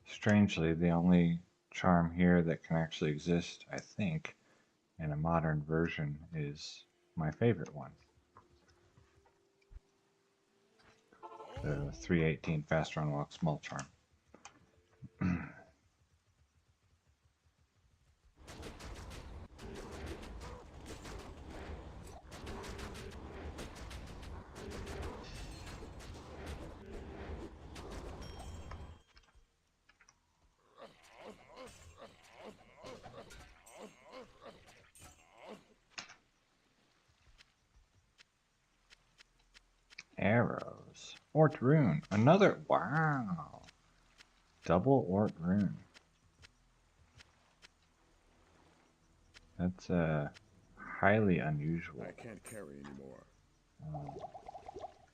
Strangely, the only charm here that can actually exist, I think, in a modern version is my favorite one. The 318 Fast Run Walk Small Charm. Arrows. Ort Rune. Another. Wow. Double Ort Rune. That's highly unusual. I can't carry anymore.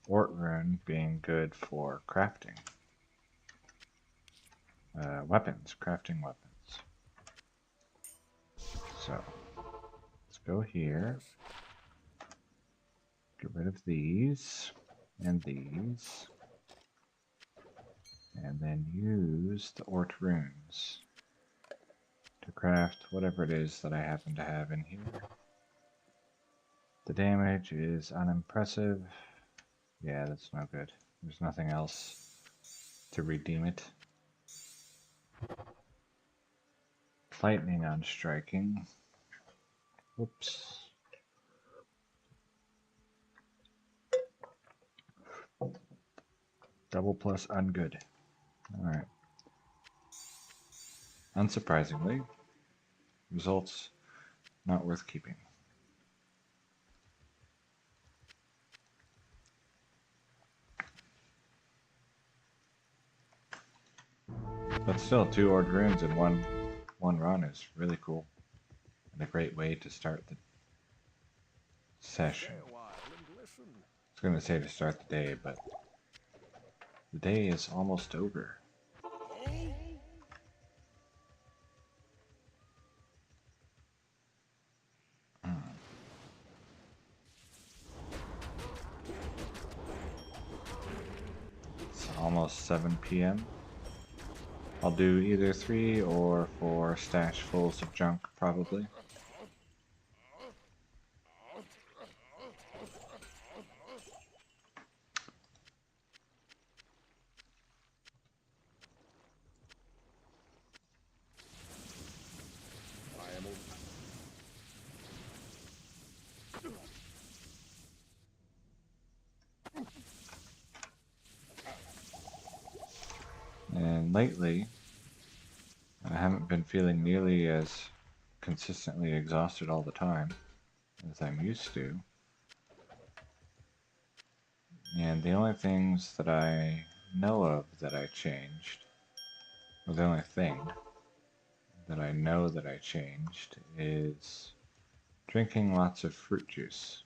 Ort Rune being good for crafting. Weapons. Crafting weapons. So, let's go here. Yes. Get rid of these and these. And then use the Ort Runes to craft whatever it is that I happen to have in here. The damage is unimpressive. Yeah, that's no good. There's nothing else to redeem it. Lightning on striking. Whoops. Double plus ungood. Alright. Unsurprisingly, results not worth keeping. But still, 2 Ord Runes in one run is really cool. And a great way to start the session. Stay a while and listen. I was going to say to start the day, but the day is almost over. It's almost 7 p.m. I'll do either 3 or 4 stash fulls of junk, probably. I am And lately, I haven't been feeling nearly as consistently exhausted all the time as I'm used to. And the only things that I know of that I changed, or the only thing that I know that I changed, is drinking lots of fruit juice.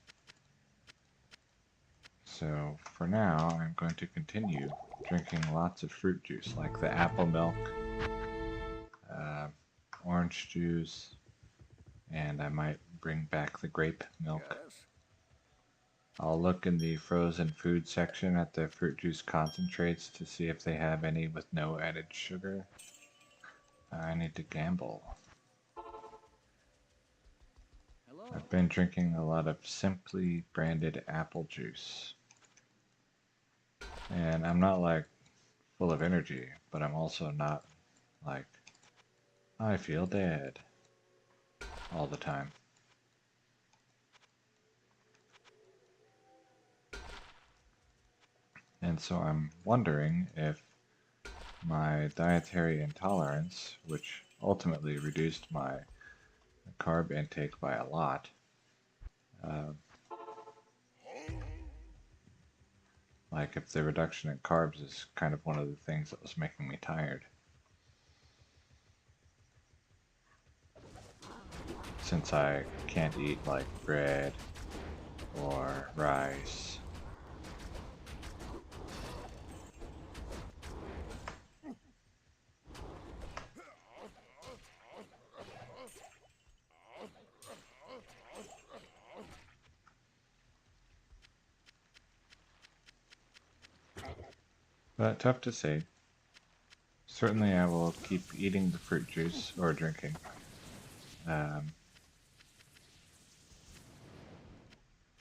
So for now, I'm going to continue drinking lots of fruit juice, like the apple milk, orange juice, and I might bring back the grape milk. yes. I'll look in the frozen food section at the fruit juice concentrates to see if they have any with no added sugar. I need to gamble. Hello. I've been drinking a lot of Simply branded apple juice. And I'm not like full of energy, but I'm also not like, I feel dead all the time. And so I'm wondering if my dietary intolerance, which ultimately reduced my carb intake by a lot, like if the reduction in carbs is kind of one of the things that was making me tired. Since I can't eat like bread or rice. but tough to say. Certainly I will keep eating the fruit juice, or drinking,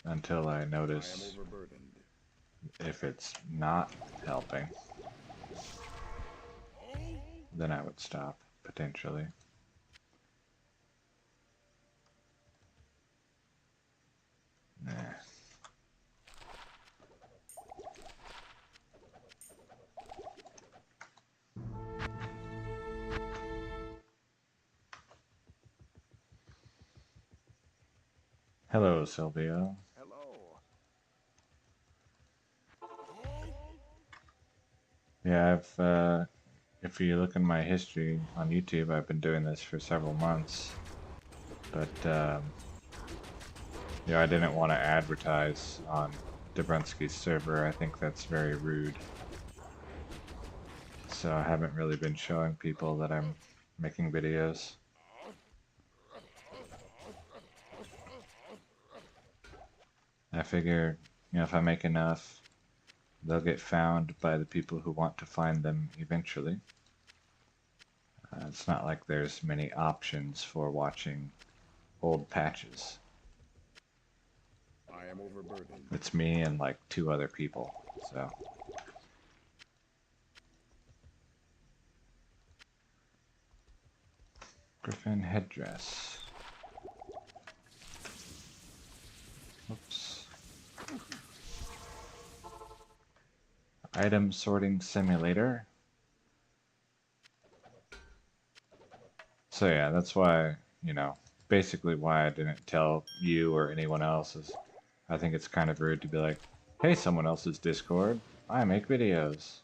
until I I am notice overburdened. if it's not helping. Then I would stop, potentially. Nah. Hello, Silvio. Hello. Yeah, if you look in my history on YouTube, I've been doing this for several months. But, I didn't want to advertise on Dobrunsky's server. I think that's very rude. So I haven't really been showing people that I'm making videos. I figure, if I make enough, they'll get found by the people who want to find them eventually. It's not like there's many options for watching old patches. I am overburdened. It's me and like 2 other people, so. Griffin headdress. Oops. Item sorting simulator. So yeah, that's why, basically why I didn't tell you or anyone else is I think it's kind of rude to be like, hey, someone else's Discord, I make videos.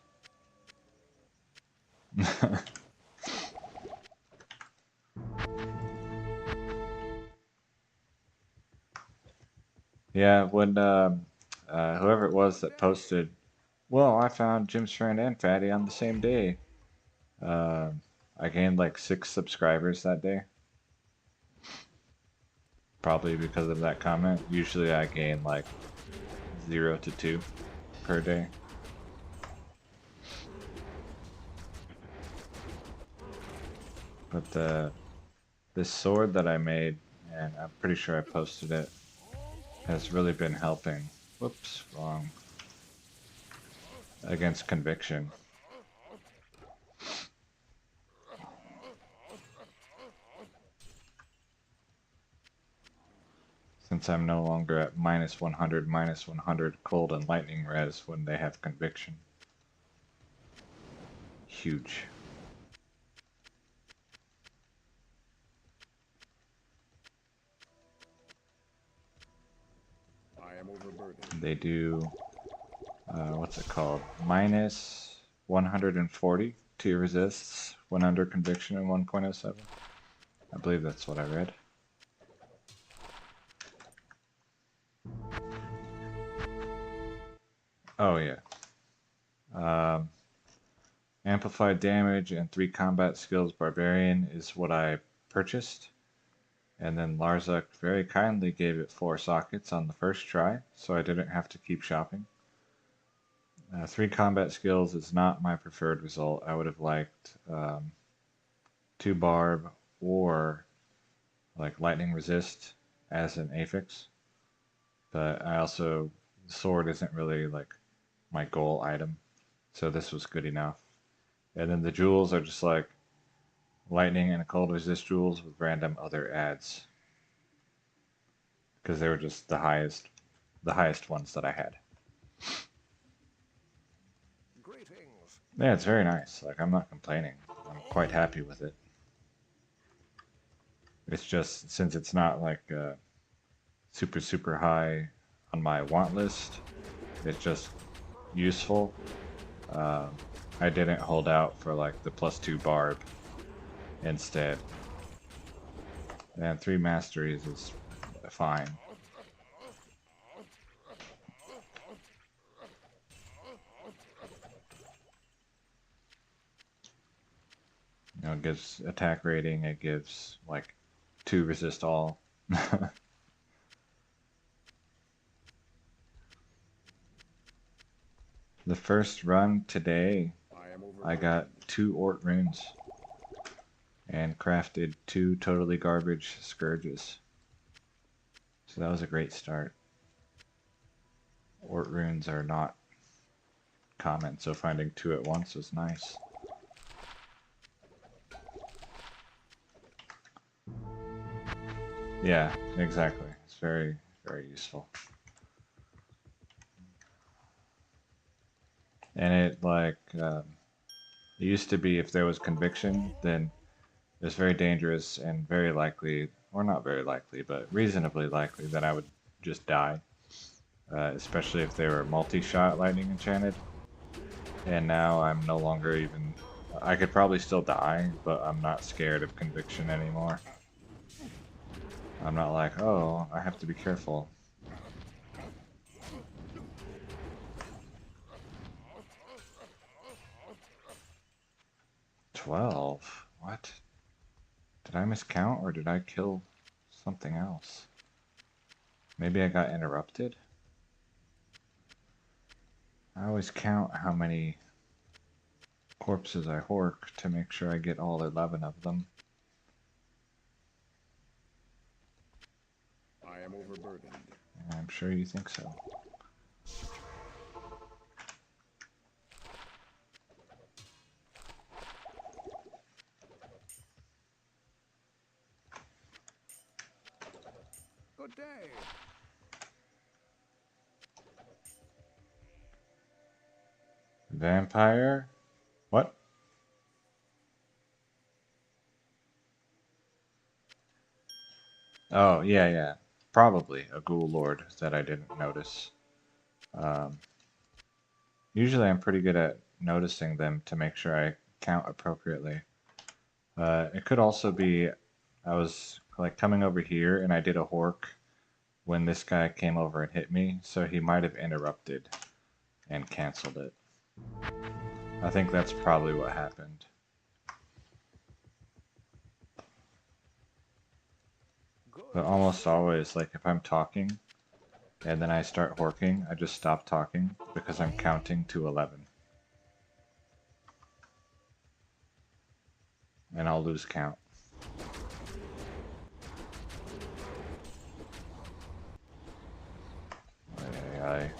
Yeah, when whoever it was that posted, well, I found Jim's friend and Fatty on the same day. Uh, I gained like 6 subscribers that day. Probably because of that comment. Usually I gain like 0 to 2 per day. But this sword that I made, and I'm pretty sure I posted it, has really been helping. Whoops, wrong. Against conviction. Since I'm no longer at -100 cold and lightning res when they have conviction. Huge. I am overburdened. They do, what's it called? -140 to resists when under conviction in 1.07. I believe that's what I read. Oh yeah. Amplified damage and 3 combat skills barbarian is what I purchased. And then Larzuk very kindly gave it 4 sockets on the first try, so I didn't have to keep shopping. 3 combat skills is not my preferred result. I would have liked 2 barb or like lightning resist as an affix. But I also, sword isn't really like my goal item, so this was good enough. And then the jewels are just like lightning and cold resist jewels with random other adds, because they were just the highest ones that I had. Greetings. Yeah, it's very nice. Like, I'm not complaining. I'm quite happy with it. It's just, since it's not like super, super high on my want list, it's just useful. I didn't hold out for like the +2 barb instead. And 3 masteries is fine. It gives attack rating, it gives like 2 resist all. The first run today, I am I got overburdened. 2 Ort runes and crafted 2 totally garbage scourges. So that was a great start. Ort runes are not common, so finding 2 at once was nice. Yeah, exactly. It's very, very useful. And it it used to be if there was conviction, then it was very dangerous and very likely, or not very likely, but reasonably likely that I would just die, especially if they were multi-shot lightning enchanted. And now I'm no longer even. I could probably still die, but I'm not scared of conviction anymore. I'm not like, oh, I have to be careful. 12? What? Did I miscount or did I kill something else? Maybe I got interrupted? I always count how many corpses I hork to make sure I get all 11 of them. I am overburdened. I'm sure you think so. Good day. Vampire? What? Oh, yeah, yeah. Probably a ghoul lord that I didn't notice. Um, Usually I'm pretty good at noticing them to make sure I count appropriately. It could also be I was like coming over here and I did a hork when this guy came over and hit me, so he might have interrupted and canceled it. I think that's probably what happened. Good. But almost always, like if I'm talking and then I start horking, I just stop talking because I'm counting to 11. And I'll lose count. Aye, aye, aye.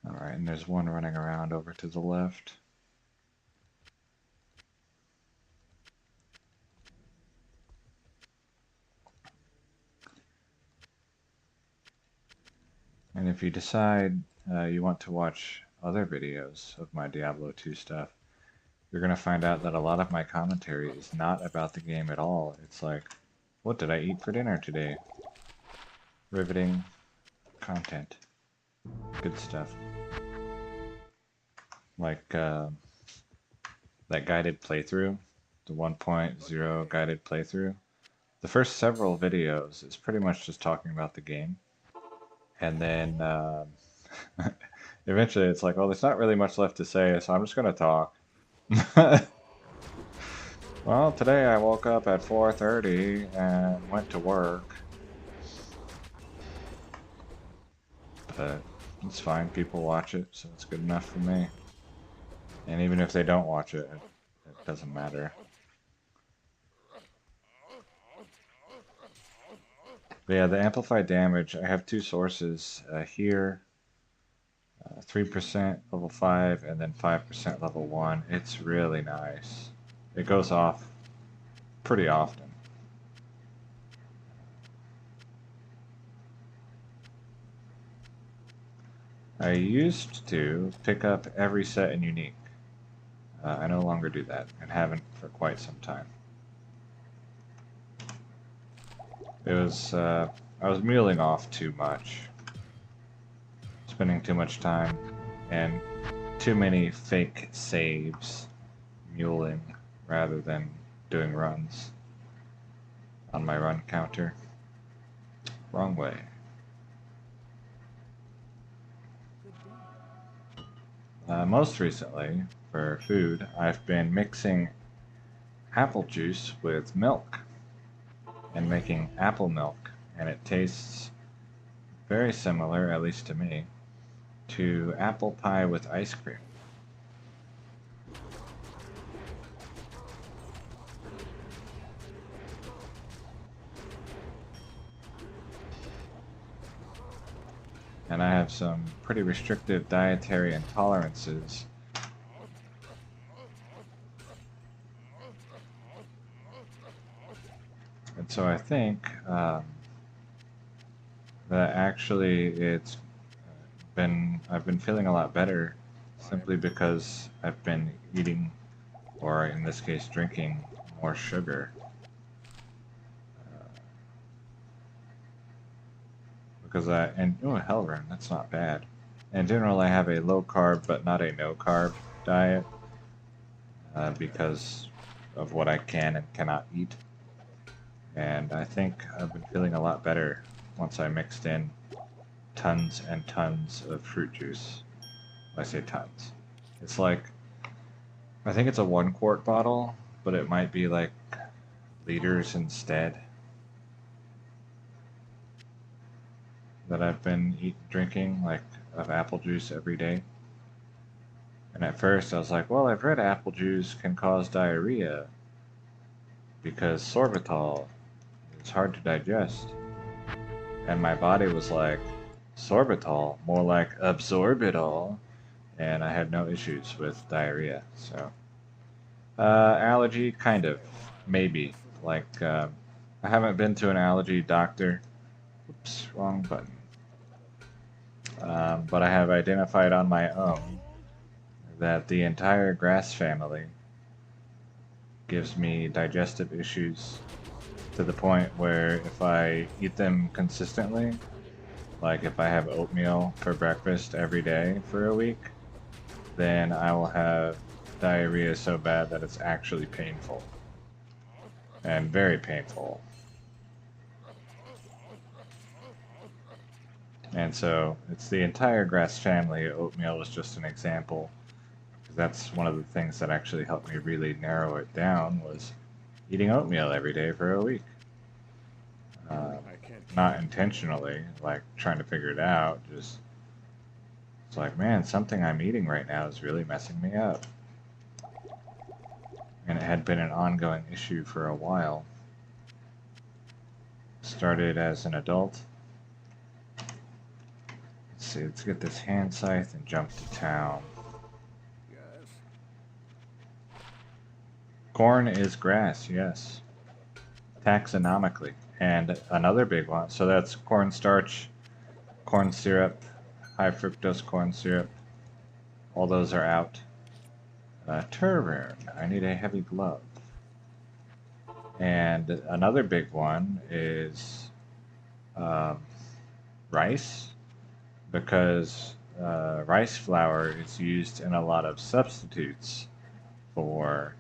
Alright, and there's one running around over to the left. And if you decide you want to watch other videos of my Diablo 2 stuff, you're going to find out that a lot of my commentary is not about the game at all. It's like, what did I eat for dinner today? Riveting content. Good stuff. Like that guided playthrough, the 1.0 guided playthrough. The first several videos is pretty much just talking about the game. And then eventually it's like, well, there's not really much left to say, so I'm just going to talk. Well, today I woke up at 4:30 and went to work. But it's fine, people watch it, so it's good enough for me. And even if they don't watch it, it doesn't matter. But yeah, the amplified damage, I have 2 sources here. 3% level 5 and then 5% level 1. It's really nice. It goes off pretty often. I used to pick up every set in Unique. I no longer do that and haven't for quite some time. It was, I was muling off too much, spending too much time, and too many fake saves muling rather than doing runs on my run counter. Wrong way. Most recently, for food, I've been mixing apple juice with milk and making apple milk, and it tastes very similar, at least to me, to apple pie with ice cream. And I have some pretty restrictive dietary intolerances. And so I think that actually I've been feeling a lot better simply because I've been eating, or in this case drinking, more sugar. Oh, hell run, that's not bad. In general, I have a low carb but not a no carb diet because of what I can and cannot eat. And I think I've been feeling a lot better once I mixed in tons and tons of fruit juice. I say tons. It's like, I think it's a 1 quart bottle, but it might be like liters instead that I've been drinking, like, of apple juice every day. And at first I was like, well, I've read apple juice can cause diarrhea because sorbitol is hard to digest. And my body was like, sorbitol? More like absorbitol. And I had no issues with diarrhea, so. Allergy, kind of. Maybe. Like, I haven't been to an allergy doctor. Oops, wrong button. But I have identified on my own that the entire grass family gives me digestive issues to the point where if I eat them consistently, like if I have oatmeal for breakfast every day for a week, then I will have diarrhea so bad that it's actually painful. And very painful. And so it's the entire grass family. Oatmeal was just an example. That's one of the things that actually helped me really narrow it down, was eating oatmeal every day for a week. Not intentionally, like trying to figure it out, just it's like, man, something I'm eating right now is really messing me up. And it had been an ongoing issue for a while. Started as an adult. Let's see, let's get this hand scythe and jump to town. Yes. Corn is grass, yes. Taxonomically. And another big one, so that's cornstarch, corn syrup, high fructose corn syrup. All those are out. Turn. I need a heavy glove. And another big one is rice, because rice flour is used in a lot of substitutes for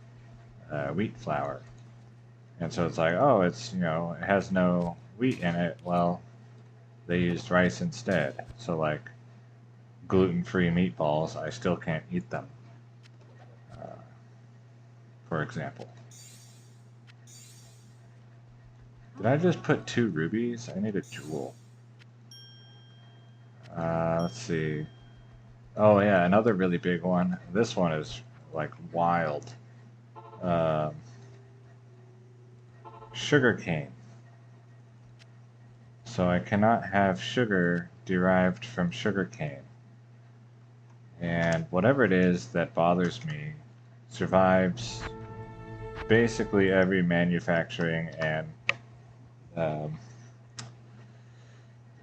wheat flour. And so it's like, oh, it's, it has no wheat in it. Well, they used rice instead. So like gluten-free meatballs, I still can't eat them, for example. Did I just put 2 rubies? I need a jewel. Let's see. Oh yeah, another really big one. This one is like wild. Sugar cane. So I cannot have sugar derived from sugar cane. And whatever it is that bothers me survives basically every manufacturing and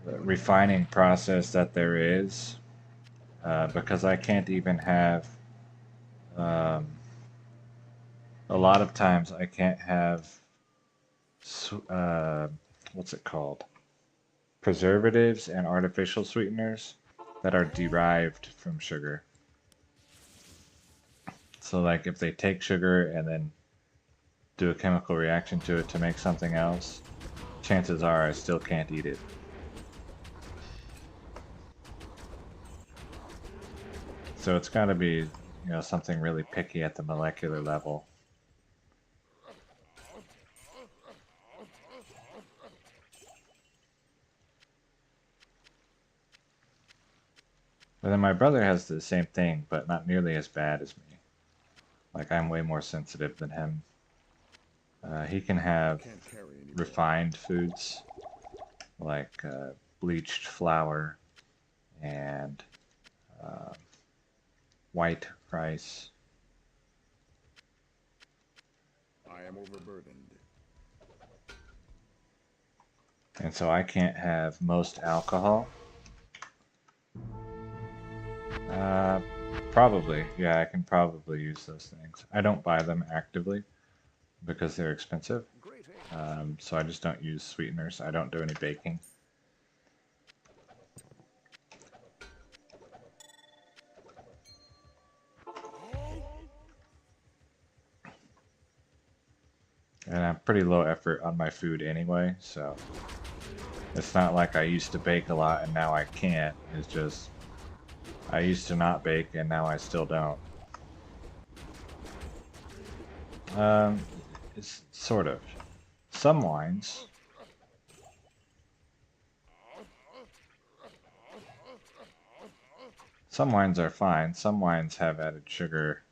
refining process that there is, because I can't even have, a lot of times I can't have, what's it called? Preservatives and artificial sweeteners that are derived from sugar. So like if they take sugar and then do a chemical reaction to it to make something else, chances are I still can't eat it. So it's got to be, you know, something really picky at the molecular level. But then my brother has the same thing, but not nearly as bad as me. Like, I'm way more sensitive than him. He can have Can't carry anymore. refined foods, like bleached flour and uh, white rice. I am overburdened. And so I can't have most alcohol. Uh, Probably. Yeah, I can probably use those things. I don't buy them actively because they're expensive. Great aim. So I just don't use sweeteners. I don't do any baking. And I'm pretty low effort on my food anyway, so it's not like I used to bake a lot and now I can't. It's just I used to not bake and now I still don't. Um, it's sort of. Some wines, some wines are fine. Some wines have added sugar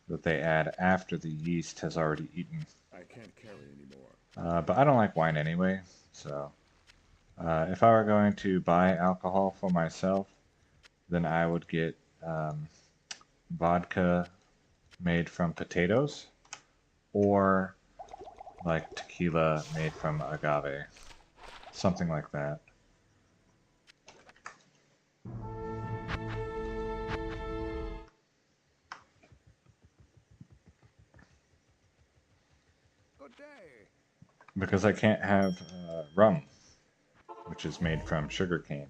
that they add after the yeast has already eaten. I can't carry anymore. But I don't like wine anyway, so if I were going to buy alcohol for myself, then I would get vodka made from potatoes or like tequila made from agave, something like that. Good day. Because I can't have rum, which is made from sugar cane.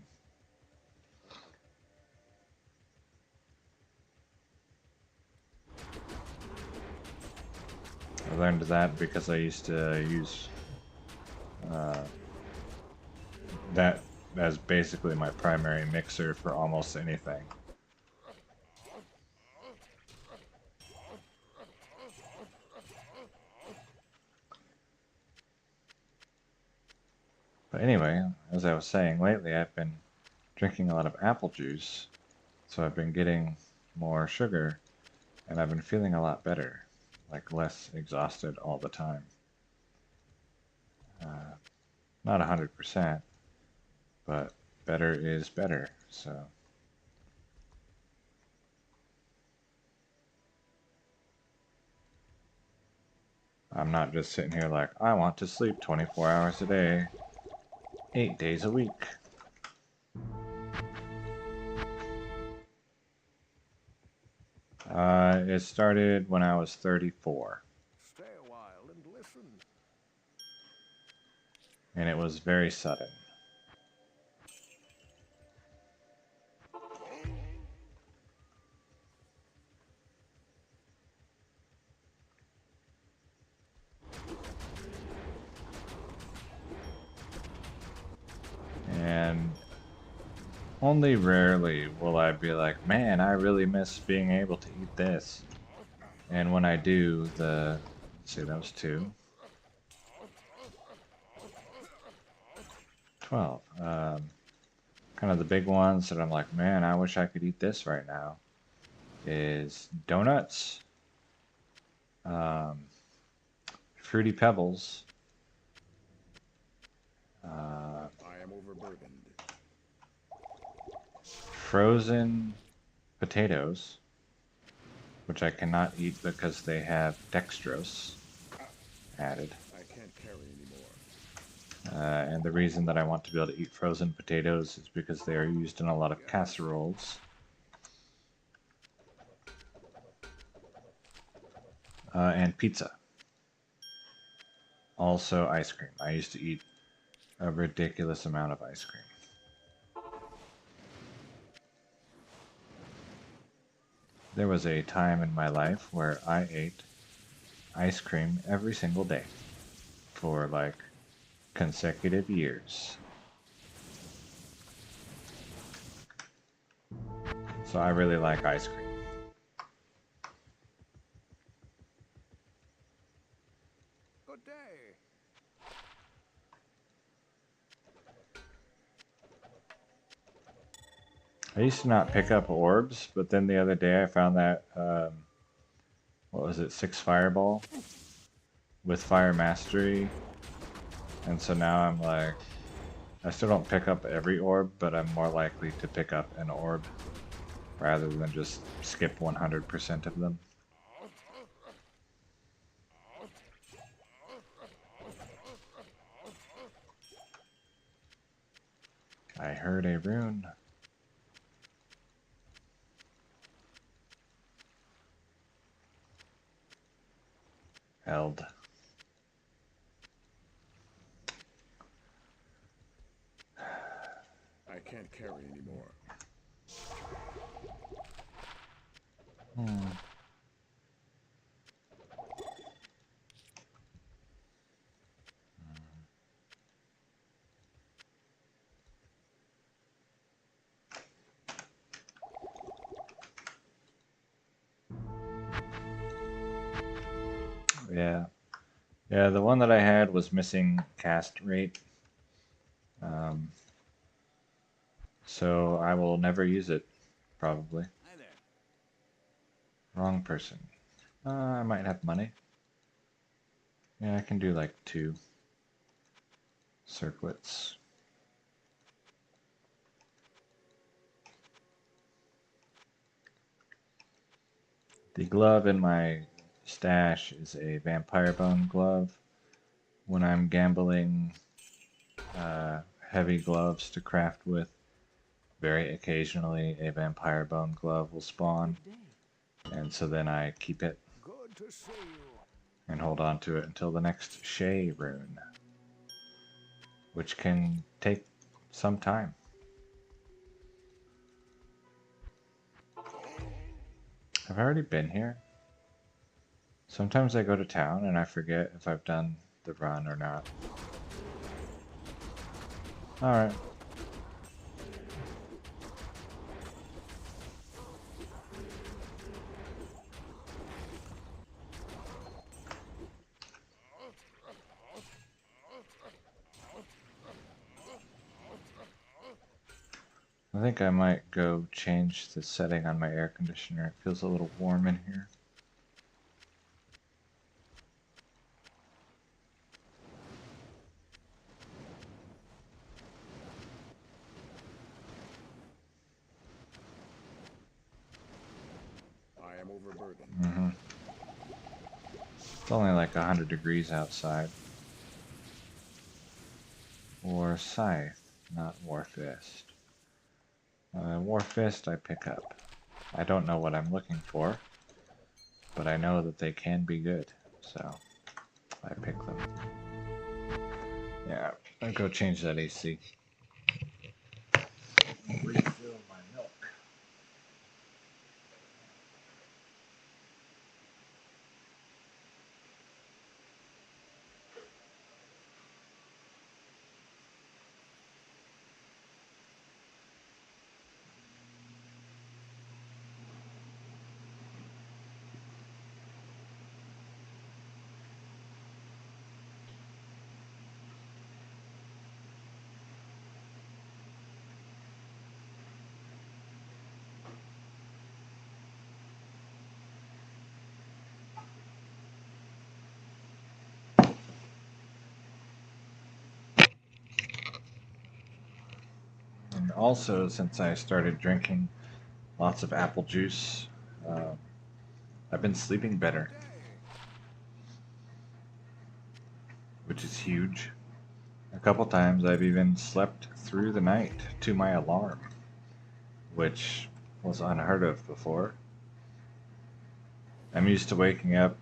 I learned that because I used to use uh, that as basically my primary mixer for almost anything. But anyway, as I was saying, lately I've been drinking a lot of apple juice, so I've been getting more sugar, and I've been feeling a lot better, like less exhausted all the time. Not 100%, but better is better, so. I'm not just sitting here like, I want to sleep 24 hours a day, 8 days a week. It started when I was 34, Stay a while and listen. and it was very sudden. And only rarely will I be like, man, I really miss being able to eat this. And when I do, let's see, that was 2. 12. Kind of the big ones that I'm like, man, I wish I could eat this right now is donuts, um, Fruity Pebbles, I am overburdened. frozen potatoes, which I cannot eat because they have dextrose added. I can't carry anymore. And the reason that I want to be able to eat frozen potatoes is because they are used in a lot of Yes. casseroles. And pizza. Also ice cream. I used to eat a ridiculous amount of ice cream. There was a time in my life where I ate ice cream every single day for like consecutive years. So I really like ice cream. Good day. I used to not pick up orbs, but then the other day I found that, what was it, 6 Fireball with Fire Mastery. And so now I'm like, I still don't pick up every orb, but I'm more likely to pick up an orb rather than just skip 100% of them. I heard a rune. Held. I can't carry anymore. Yeah. Yeah, the one that I had was missing cast rate. So I will never use it, probably. Hi there. Wrong person. I might have money. Yeah, I can do like 2 circlets. The glove in my stash is a vampire bone glove. When I'm gambling heavy gloves to craft with, very occasionally a vampire bone glove will spawn, and so then I keep it Good to see you. and hold on to it until the next Shay rune, which can take some time. I've already been here. Sometimes I go to town and I forget if I've done the run or not. Alright. I think I might go change the setting on my air conditioner. It feels a little warm in here. I am overburdened. It's only like 100 degrees outside. War Scythe, not War Fist. War Fist I pick up. I don't know what I'm looking for, but I know that they can be good, so I pick them. Yeah, I'll go change that AC. Refill my milk. And also, since I started drinking lots of apple juice, I've been sleeping better, Good day. which is huge. A couple times I've even slept through the night to my alarm, which was unheard of before. I'm used to waking up,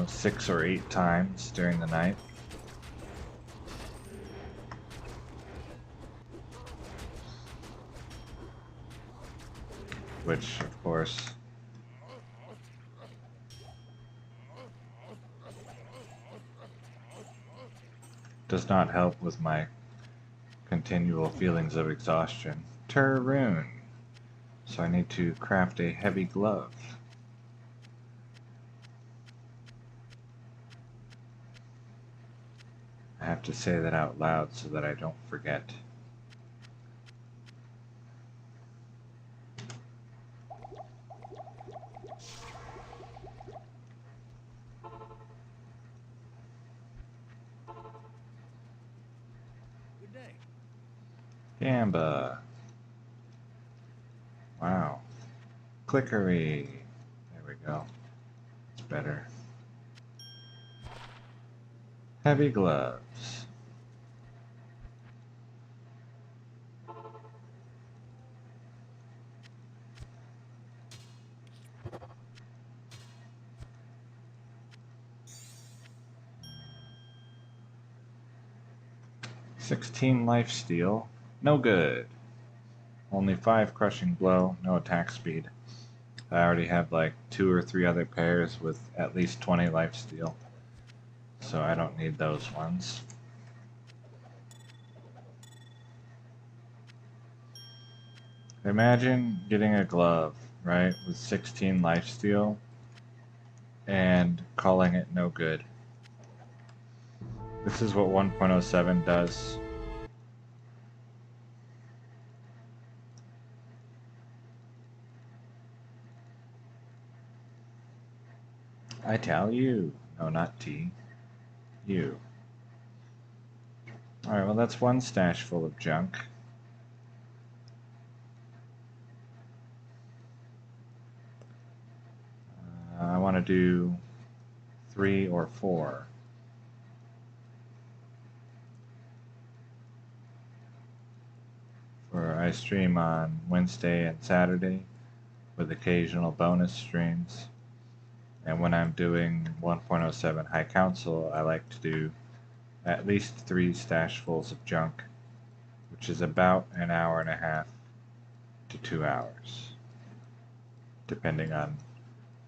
6 or 8 times during the night. Which, of course, does not help with my continual feelings of exhaustion. Turroon. So I need to craft a heavy glove. I have to say that out loud so that I don't forget. Good day. Gamba. Wow. Clickery. There we go. It's better. Heavy gloves. "16 lifesteal. No good. Only 5 crushing blow. No attack speed. I already have like 2 or 3 other pairs with at least 20 lifesteal. So I don't need those ones. Imagine getting a glove, right, with 16 lifesteal and calling it no good. This is what 1.07 does. I tell you. No, not T. You. Alright, well that's one stash full of junk. I want to do 3 or 4. I stream on Wednesday and Saturday with occasional bonus streams. And when I'm doing 1.07 High Council, I like to do at least 3 stashfuls of junk, which is about an hour and a half to 2 hours, depending on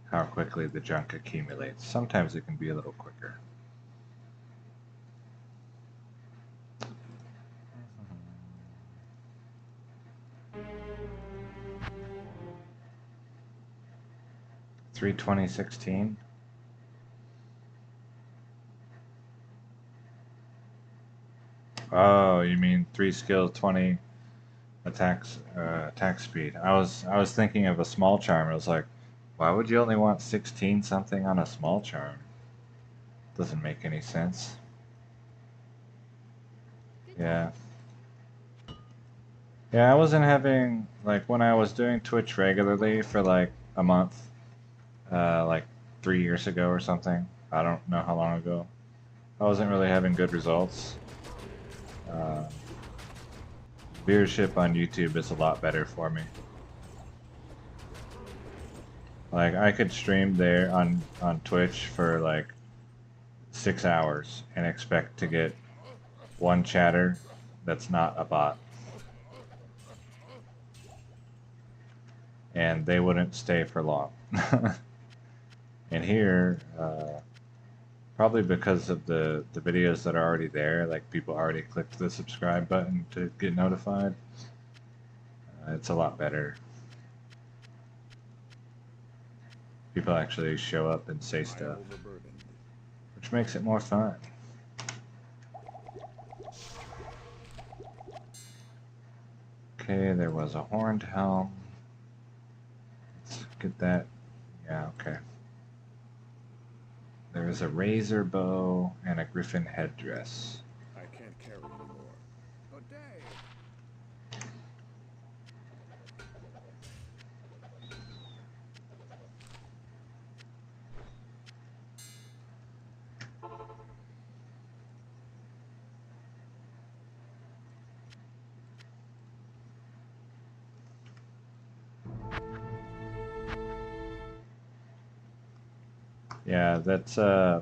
how quickly the junk accumulates. Sometimes it can be a little quicker. Three 2016. Oh, you mean 3 skill 20 attack speed. I was thinking of a small charm. It was like, why would you only want 16 something on a small charm? Doesn't make any sense. Yeah. Yeah, I wasn't having, like, when I was doing Twitch regularly for like a month, like 3 years ago or something. I don't know how long ago. I wasn't really having good results. Viewership on YouTube is a lot better for me. Like, I could stream there on Twitch for like 6 hours and expect to get one chatter that's not a bot. And they wouldn't stay for long. And here, probably because of the videos that are already there, like people already clicked the subscribe button to get notified, it's a lot better. People actually show up and say stuff, which makes it more fun. Okay, there was a horned helm. Let's get that. Yeah, okay. There is a razor bow and a griffin headdress. I can't carry anymore. Good day. Yeah, that's I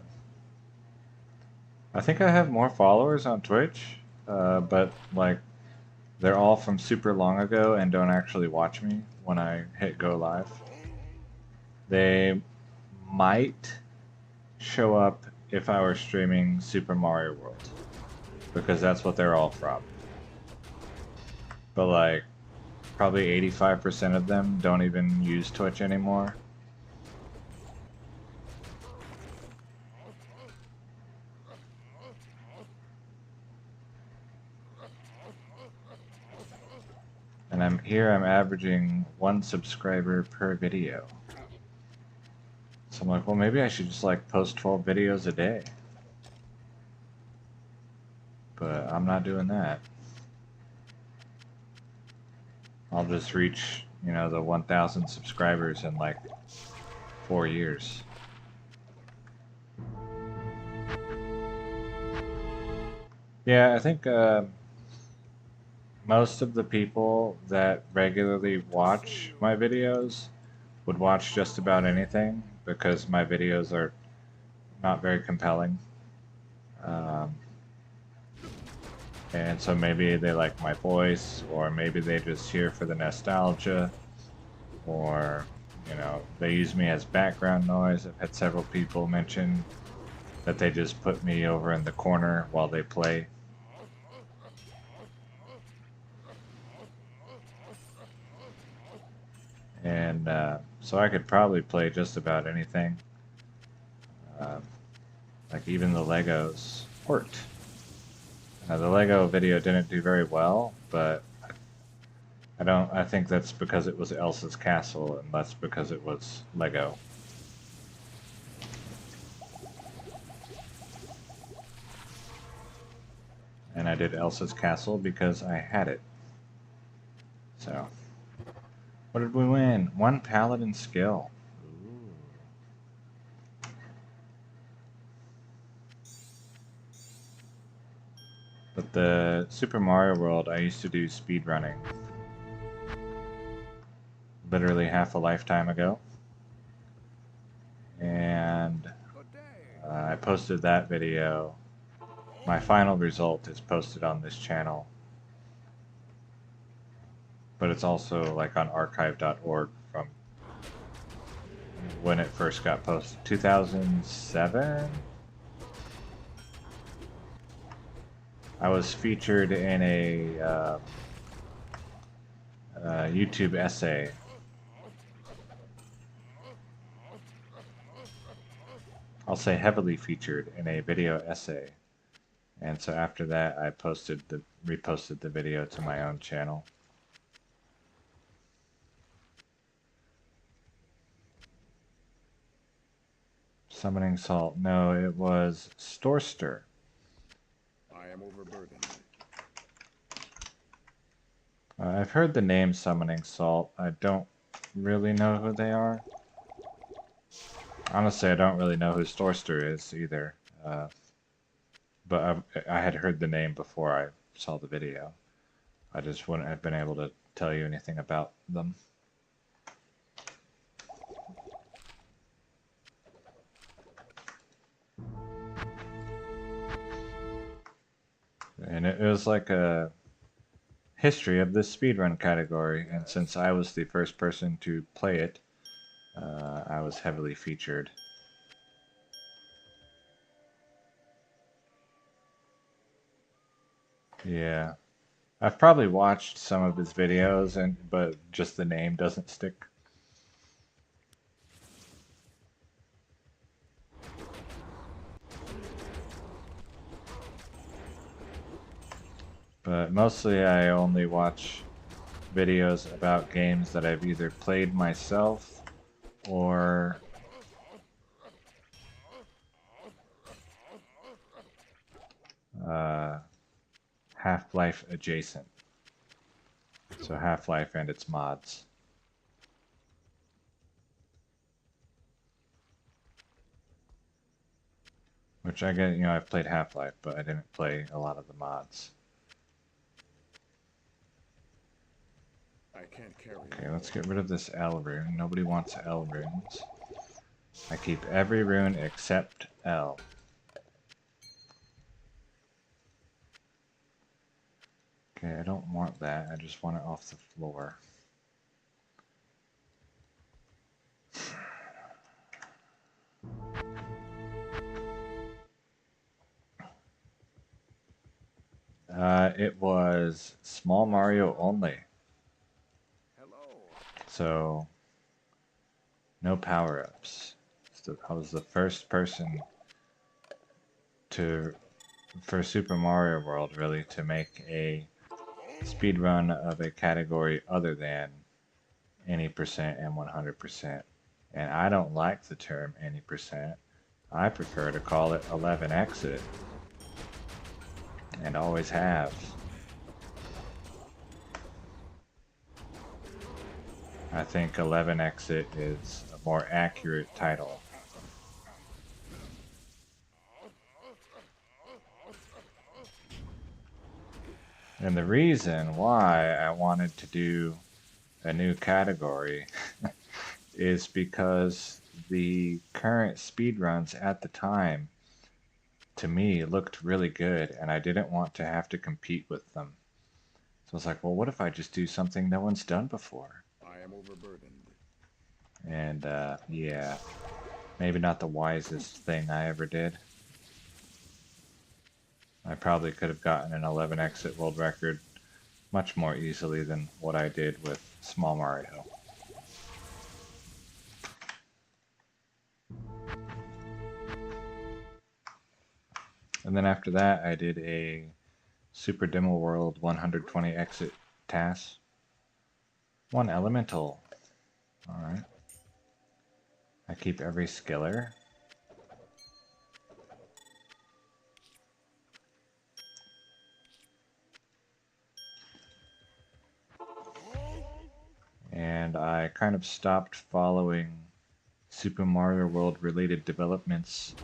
think I have more followers on Twitch, but like they're all from super long ago and don't actually watch me when I hit go live. They might show up if I were streaming Super Mario World, because that's what they're all from. But like probably 85% of them don't even use Twitch anymore. And I'm averaging 1 subscriber per video. So I'm like, well, maybe I should just like post 12 videos a day. But I'm not doing that. I'll just reach, you know, the 1,000 subscribers in like 4 years. Yeah, I think most of the people that regularly watch my videos would watch just about anything because my videos are not very compelling. Um, and so maybe they like my voice, or maybe they just here for the nostalgia, or you know, they use me as background noise. I've had several people mention that they just put me over in the corner while they play. And so I could probably play just about anything. Um, like even the Legos worked. The Lego video didn't do very well, but I think that's because it was Elsa's castle, and that's because it was Lego. And I did Elsa's castle because I had it. So, what did we win? 1 paladin skill. Ooh. But the Super Mario World, I used to do speed running. Literally half a lifetime ago. And I posted that video. My final result is posted on this channel. But it's also like on archive.org from when it first got posted. 2007? I was featured in a YouTube essay. I'll say heavily featured in a video essay. And so after that, I reposted the video to my own channel. Summoning Salt. No, it was Storster. I am overburdened. I've heard the name Summoning Salt. I don't really know who they are. Honestly, I don't really know who Storster is either. But I had heard the name before I saw the video. I just wouldn't have been able to tell you anything about them. And it was like a history of this speedrun category, and since I was the first person to play it, I was heavily featured. Yeah. I've probably watched some of his videos, but just the name doesn't stick. But mostly I only watch videos about games that I've either played myself or Half-Life adjacent. So Half-Life and its mods. Which I get, you know, I've played Half-Life, but I didn't play a lot of the mods. I can't carry. Okay, let's get rid of this L rune. Nobody wants L runes. I keep every rune except L. Okay, I don't want that. I just want it off the floor. It was Small Mario only. So, no power-ups. I was the first person for Super Mario World really to make a speedrun of a category other than any percent and 100%. And I don't like the term any percent. I prefer to call it 11 exit, and always have. I think 11 exit is a more accurate title. And the reason why I wanted to do a new category is because the current speedruns at the time, to me, looked really good, and I didn't want to have to compete with them. So I was like, well, what if I just do something no one's done before? I am overburdened. And yeah, maybe not the wisest thing I ever did. I probably could have gotten an 11 exit world record much more easily than what I did with Small Mario. And then after that, I did a Super Demo World 120 exit task. One elemental. Alright. I keep every skiller. And I kind of stopped following Super Mario World related developments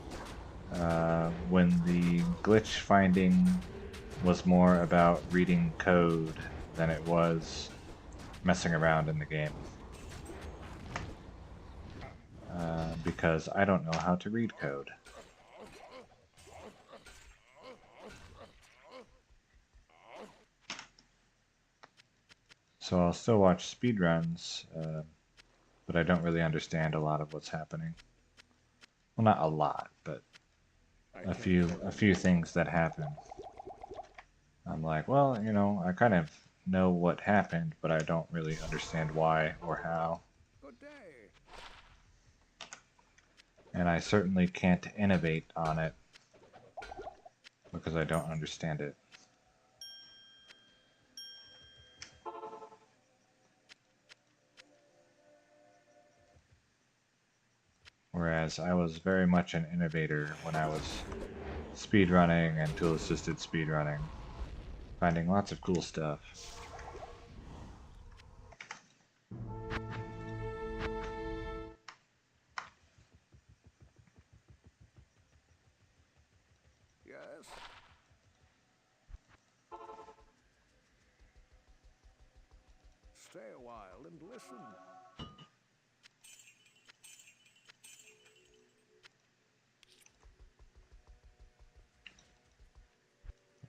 when the glitch finding was more about reading code than it was messing around in the game. Because I don't know how to read code. So I'll still watch speedruns, but I don't really understand a lot of what's happening. Well, not a lot, but a few things that happen. I'm like, well, you know, I kind of know what happened, but I don't really understand why or how. Good day. And I certainly can't innovate on it because I don't understand it. Whereas I was very much an innovator when I was speedrunning and tool-assisted speedrunning, finding lots of cool stuff. Yes. Stay a while and listen.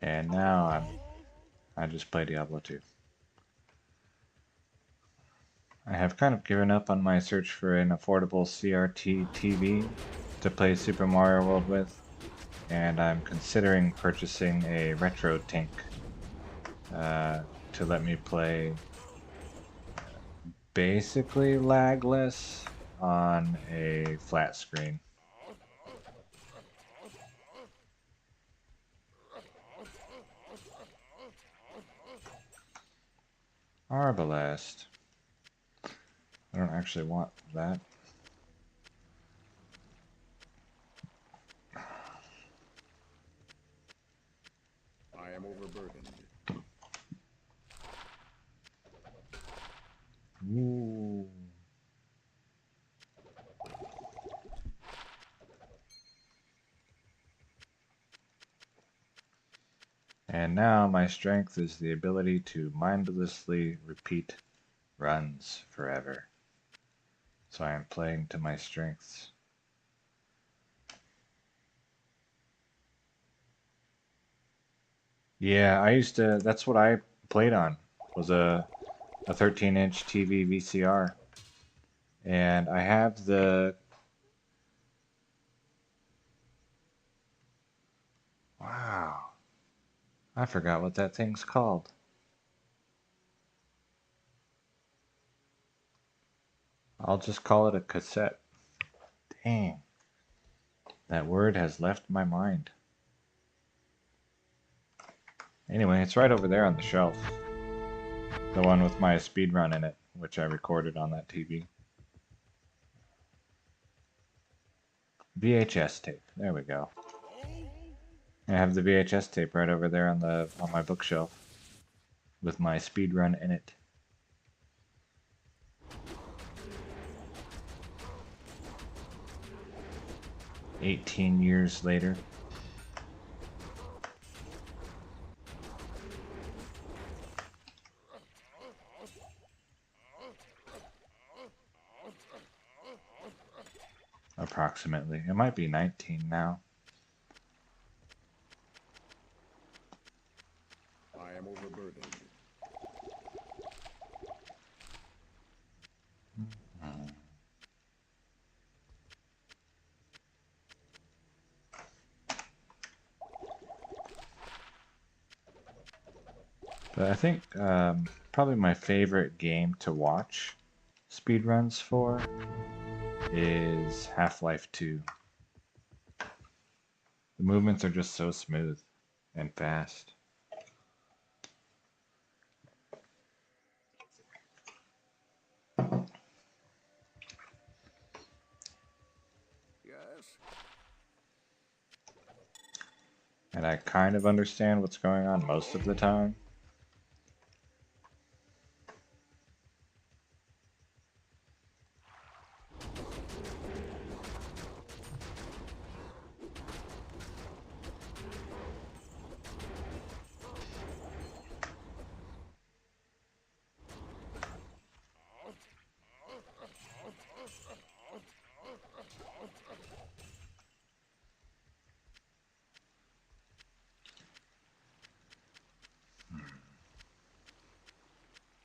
And now I just play Diablo 2. I have kind of given up on my search for an affordable CRT TV to play Super Mario World with, and I'm considering purchasing a retro tank to let me play basically lagless on a flat screen. Arbalest. I don't actually want that. I am overburdened. Ooh. And now my strength is the ability to mindlessly repeat runs forever. So I am playing to my strengths. Yeah, that's what I played on, was a 13-inch TV VCR. And I have wow, I forgot what that thing's called. I'll just call it a cassette. Dang. That word has left my mind. Anyway, it's right over there on the shelf. The one with my speedrun in it, which I recorded on that TV. VHS tape. There we go. I have the VHS tape right over there on my bookshelf with my speedrun in it. "18 years later. Approximately. It might be 19 now. I am overburdened. But I think probably my favorite game to watch speedruns for is Half-Life 2. The movements are just so smooth and fast. Yes. And I kind of understand what's going on most of the time.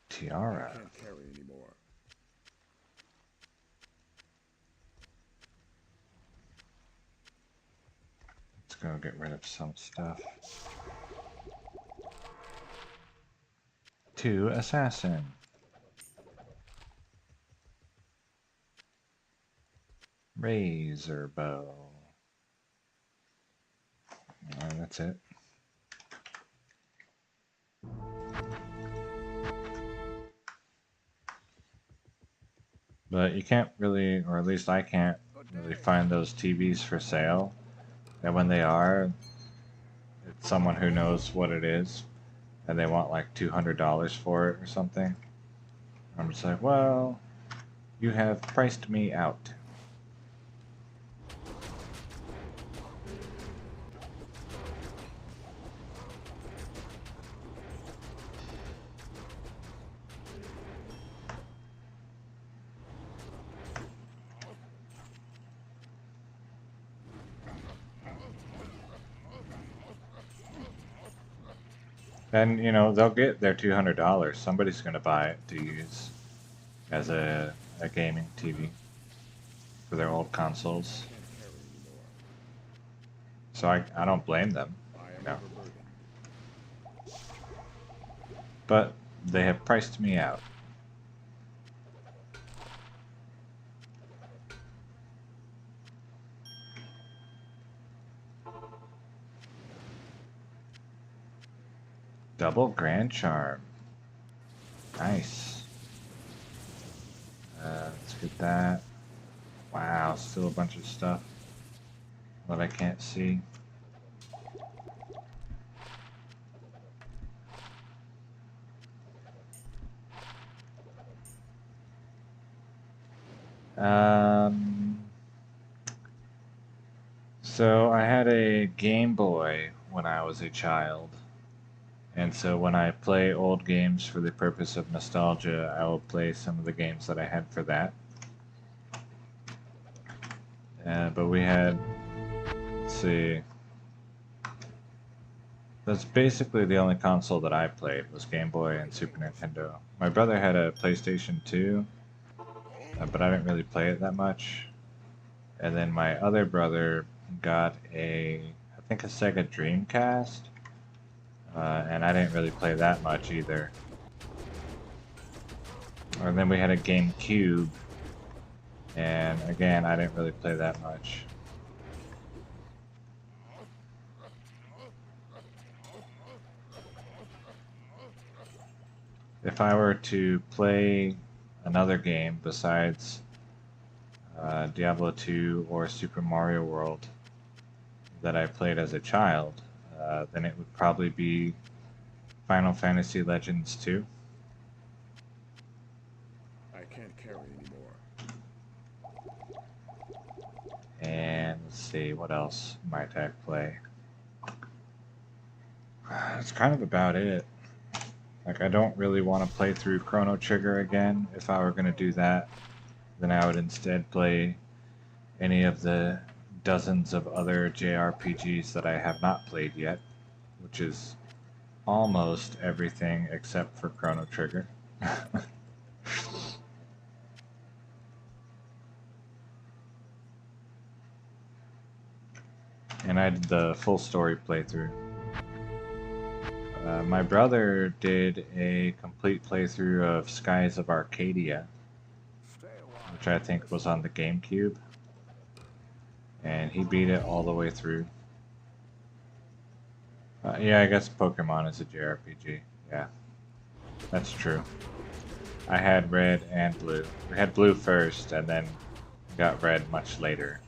Tiara. I can't carry anymore. Let's go get rid of some stuff. 2 assassin. Razor bow. And that's it. But you can't really, or at least I can't really find those TVs for sale. And when they are, it's someone who knows what it is, and they want like $200 for it or something. I'm just like, well, you have priced me out. And, you know, they'll get their $200. Somebody's going to buy it to use as a gaming TV for their old consoles. Can't carry anymore. So I don't blame them, I you am know. overburdened. But they have priced me out. Double Grand Charm. Nice. Let's get that. Wow, still a bunch of stuff that I can't see. So I had a Game Boy when I was a child. And so when I play old games for the purpose of nostalgia, I will play some of the games that I had for that. But we had, let's see, that's basically the only console that I played was Game Boy and Super Nintendo. My brother had a PlayStation 2, but I didn't really play it that much. And then my other brother got I think a Sega Dreamcast, and I didn't really play that much either. And then we had a GameCube, And again, I didn't really play that much. If I were to play another game besides Diablo 2 or Super Mario World that I played as a child, then it would probably be Final Fantasy Legends 2. I can't carry anymore. And let's see, what else might I play? That's kind of about it. Like, I don't really want to play through Chrono Trigger again. If I were going to do that, then I would instead play any of the dozens of other JRPGs that I have not played yet, which is almost everything except for Chrono Trigger. And I did the full story playthrough. My brother did a complete playthrough of Skies of Arcadia, Stay a while which I and think was listen. on the GameCube, and he beat it all the way through. Yeah, I guess Pokemon is a JRPG. Yeah, that's true. I had red and blue. We had blue first, and then got red much later.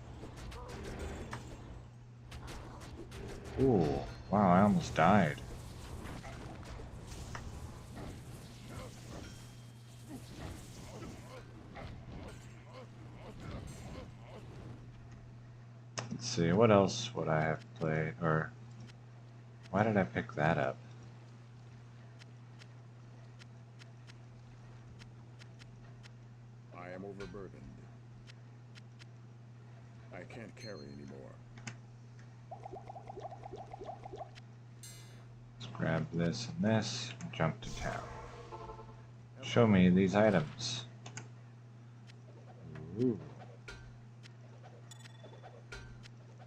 Ooh, wow, I almost died. Let's see, what else would I have played? Or, why did I pick that up? I am overburdened. I can't carry anymore. Let's grab this and this, and jump to town. Show me these items. Ooh,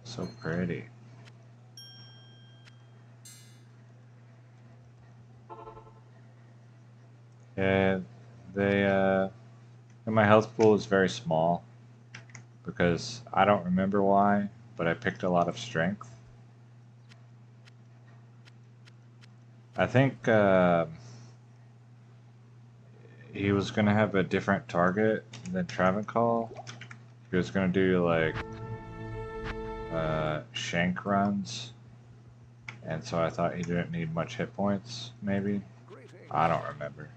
so pretty. Yeah, my health pool is very small because I don't remember why, but I picked a lot of strength. I think he was gonna have a different target than Travancore. He was gonna do like shank runs, and so I thought he didn't need much hit points. Maybe I don't remember.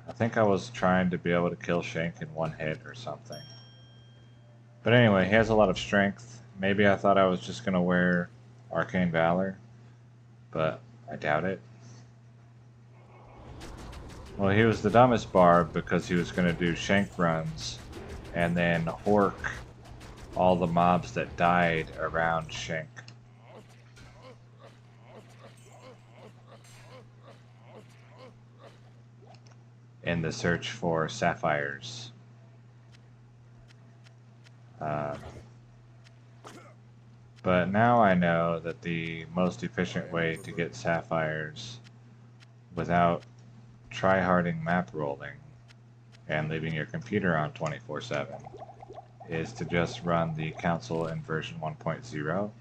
I think I was trying to be able to kill Shank in one hit or something. But anyway, he has a lot of strength. Maybe I thought I was just gonna wear Arcane Valor, but I doubt it. Well, he was the dumbest barb because he was gonna do shank runs and then hork all the mobs that died around Shank in the search for sapphires. Um, but now I know that the most I efficient am way to get overburdened. sapphires without try-harding map rolling and leaving your computer on 24/7 is to just run the console in version 1.0.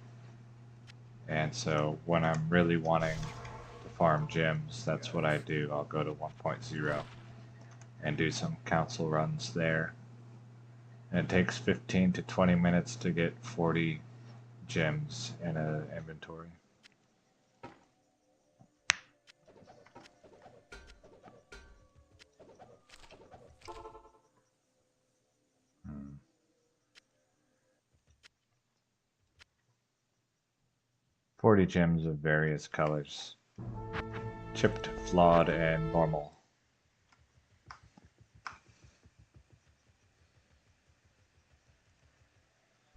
And so when I'm really wanting to farm gems, that's what I Yes. do. I'll go to 1.0 and do some console runs there. And it takes 15 to 20 minutes to get 40 gems in an inventory. Hmm. 40 gems of various colors. Chipped, flawed, and normal.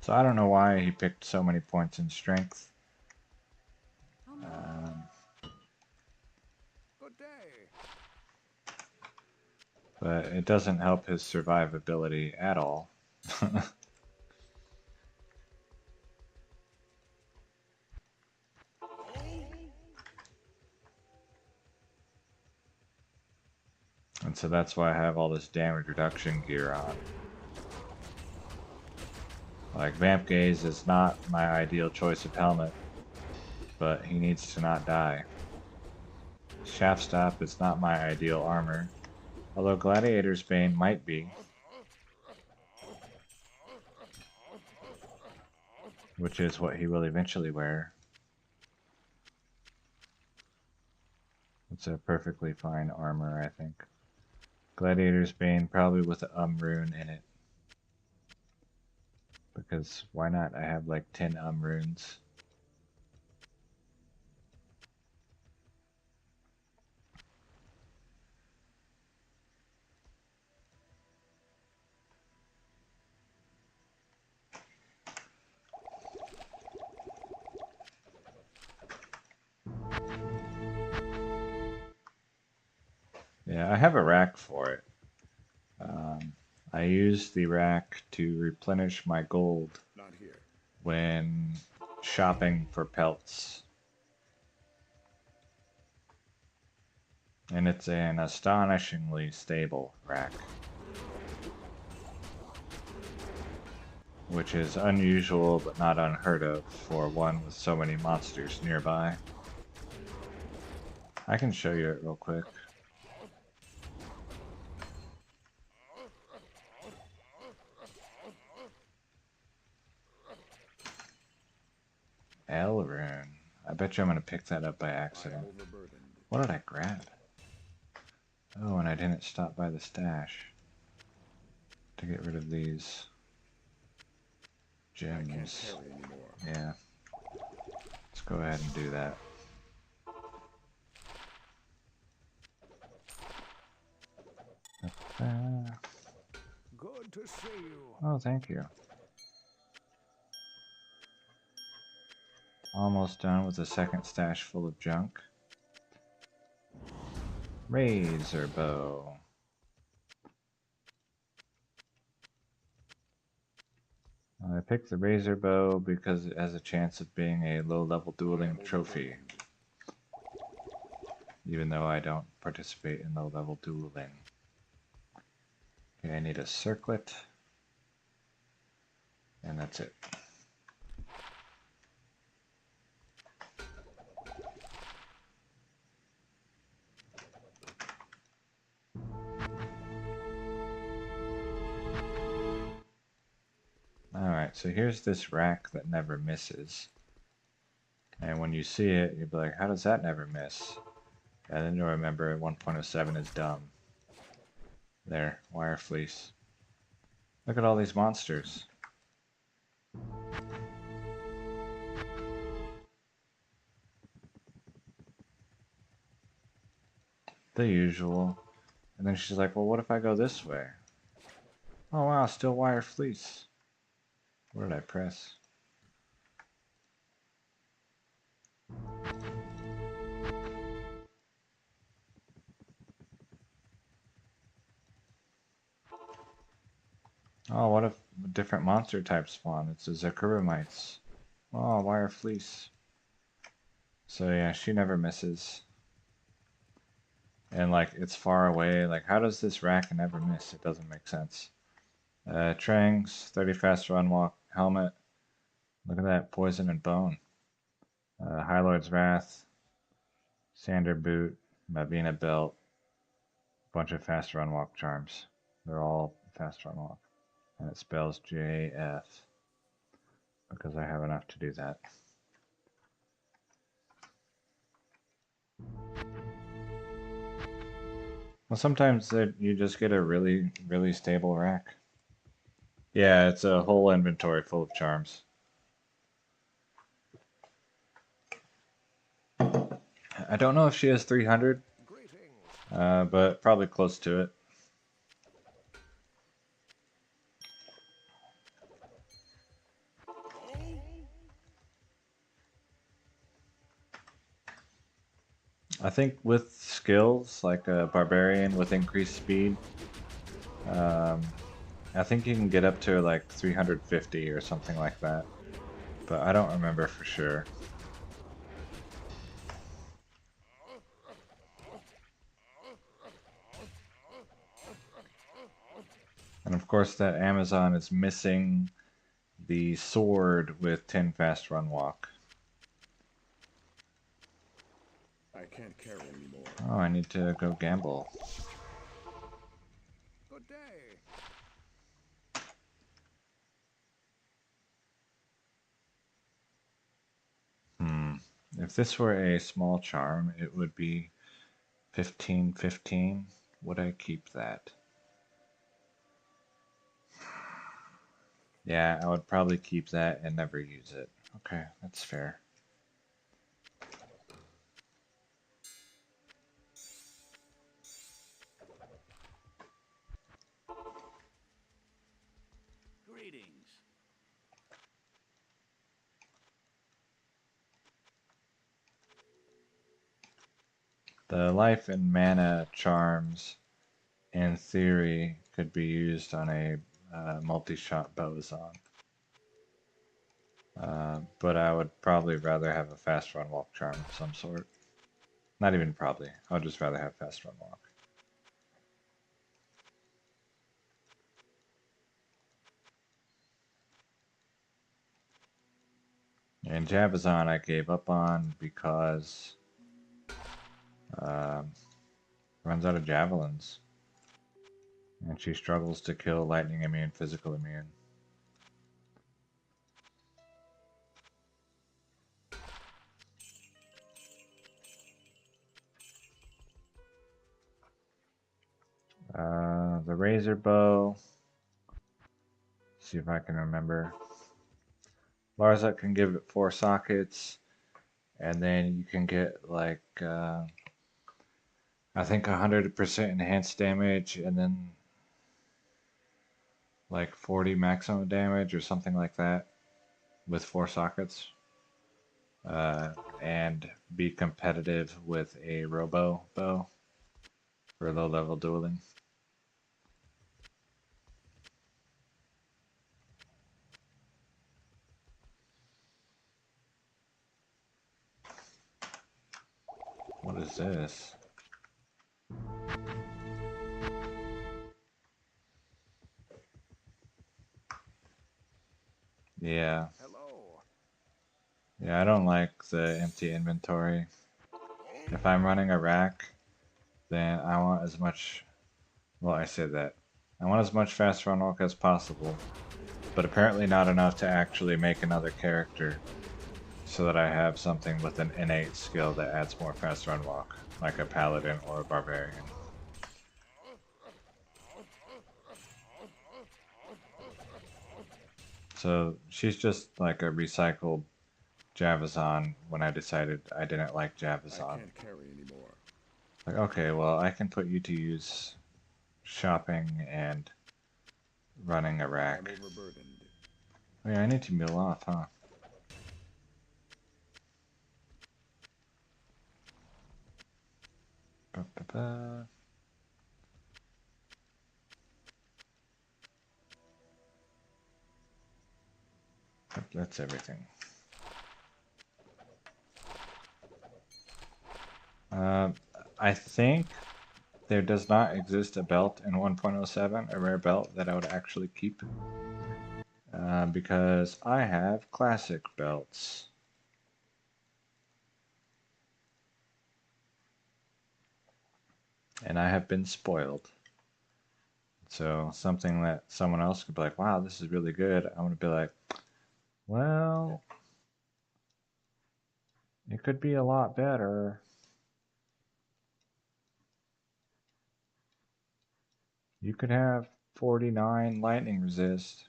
So I don't know why he picked so many points in strength. Um, Good day. but it doesn't help his survivability at all. And so that's why I have all this damage reduction gear on. Like, Vamp Gaze is not my ideal choice of helmet, but he needs to not die. Shaft Stop is not my ideal armor, although Gladiator's Bane might be, which is what he will eventually wear. It's a perfectly fine armor, I think. Gladiator's Bane, probably with an rune in it. Because why not? I have like 10 runes. Yeah, I have a rack for it. I use the rack to replenish my gold Not here. when shopping for pelts. And it's an astonishingly stable rack, which is unusual but not unheard of for one with so many monsters nearby. I can show you it real quick. L rune. I bet you I'm gonna pick that up by accident. What did I grab? Oh, and I didn't stop by the stash to get rid of these gems. Yeah. Let's go ahead and do that. Good to see you. Oh, thank you. Almost done with the second stash full of junk. Razor bow. I picked the razor bow because it has a chance of being a low-level dueling trophy, even though I don't participate in low-level dueling. Okay, I need a circlet, and that's it. Alright, so here's this rack that never misses. And when you see it, you'll be like, how does that never miss? And then you'll remember 1.07 is dumb. There, wire fleece. Look at all these monsters. The usual. And then she's like, well, what if I go this way? Oh wow, still wire fleece. What did I press? Oh, what if different monster types spawn? It's the Zakurumites. Oh, wire fleece. So yeah, she never misses. And like, it's far away. Like, how does this rack never miss? It doesn't make sense. Trangs, 30 fast run walk, helmet. Look at that, poison and bone. High Lord's Wrath, Sander boot, Mavina belt, bunch of fast run walk charms. They're all fast run walk. And it spells JF because I have enough to do that. Well, sometimes you just get a really, really stable rack. Yeah, it's a whole inventory full of charms. I don't know if she has 300, but probably close to it. I think with skills, like a barbarian with increased speed, I think you can get up to like 350 or something like that. But I don't remember for sure. And of course that Amazon is missing the sword with 10 fast run walk. I can't carry anymore. Oh, I need to go gamble. Good day. If this were a small charm, it would be 15-15. Would I keep that? Yeah, I would probably keep that and never use it. Okay, that's fair. Greetings. The life and mana charms, in theory, could be used on a multi-shot boson. But I would probably rather have a fast run walk charm of some sort. Not even probably. I would just rather have fast run walk. And Javazon I gave up on because runs out of javelins. And she struggles to kill lightning immune, physical immune. The razor bow. See if I can remember. Larza can give it 4 sockets, and then you can get like I think 100% enhanced damage, and then like 40 maximum damage or something like that with 4 sockets, and be competitive with a robo bow for low level dueling. What is this? Yeah. Hello. Yeah, I don't like the empty inventory. If I'm running a rack, then I want as much, well, I say that. I want as much fast run walk as possible, but apparently not enough to actually make another character so that I have something with an innate skill that adds more fast run walk, like a paladin or a barbarian. So she's just like a recycled Javazon when I decided I didn't like I Javazon. can't carry anymore. Like, okay, well, I can put you to use shopping and running a I'm rack. overburdened. Oh yeah, I need to mill off, huh? Ba-ba-ba. That's everything. I think there does not exist a belt in 1.07, a rare belt that I would actually keep, because I have classic belts. And I have been spoiled. So something that someone else could be like, wow, this is really good. I'm going to be like, well, it could be a lot better. You could have 49 lightning resist.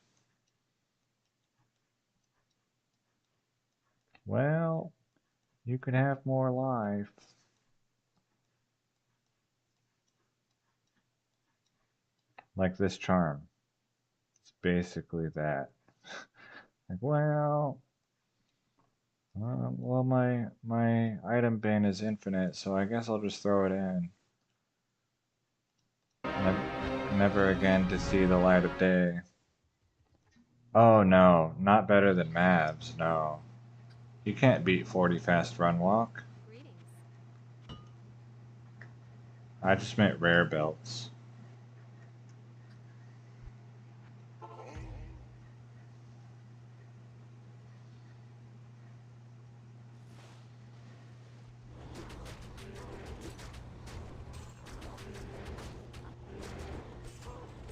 Well, you could have more life. Like this charm. It's basically that. Like, well, my item bin is infinite, so I guess I'll just throw it in. Never again to see the light of day. Oh no, not better than Mavs, no. You can't beat 40 fast run walk. Greetings. I just meant rare belts.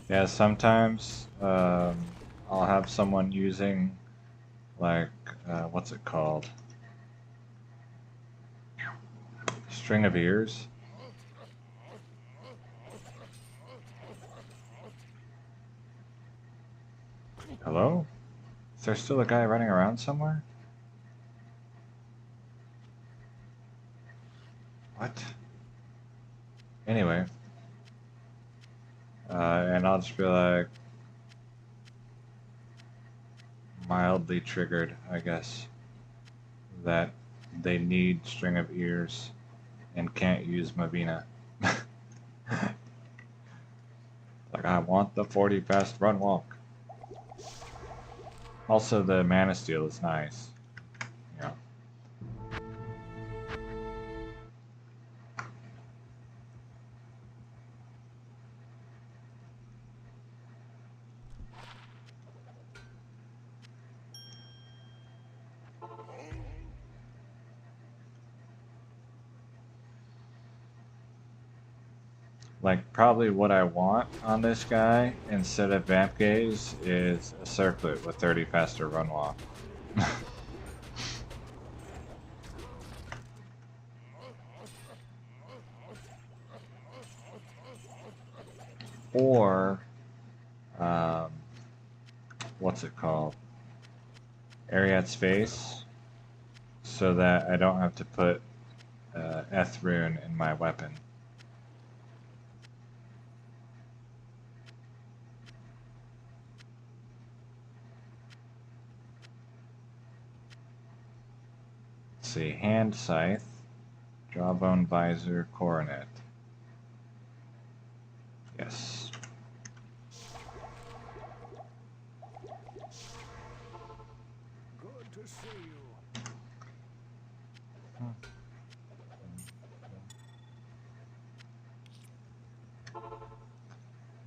Yeah, sometimes I'll have someone using like what's it called? String of ears. Hello? Is there still a guy running around somewhere? What? Anyway, and I'll just be like mildly triggered, I guess, that they need string of ears and can't use Mavina. Like, I want the 40 fast run walk. Also, the mana steal is nice. You know. Like, probably what I want on this guy instead of Vamp Gaze is a circlet with 30 faster run walk. Or, um, what's it called? Ariat's Face, so that I don't have to put Eth Rune in my weapon. Let's see, Hand Scythe, Jawbone Visor, Coronet. Yes. Good to see you.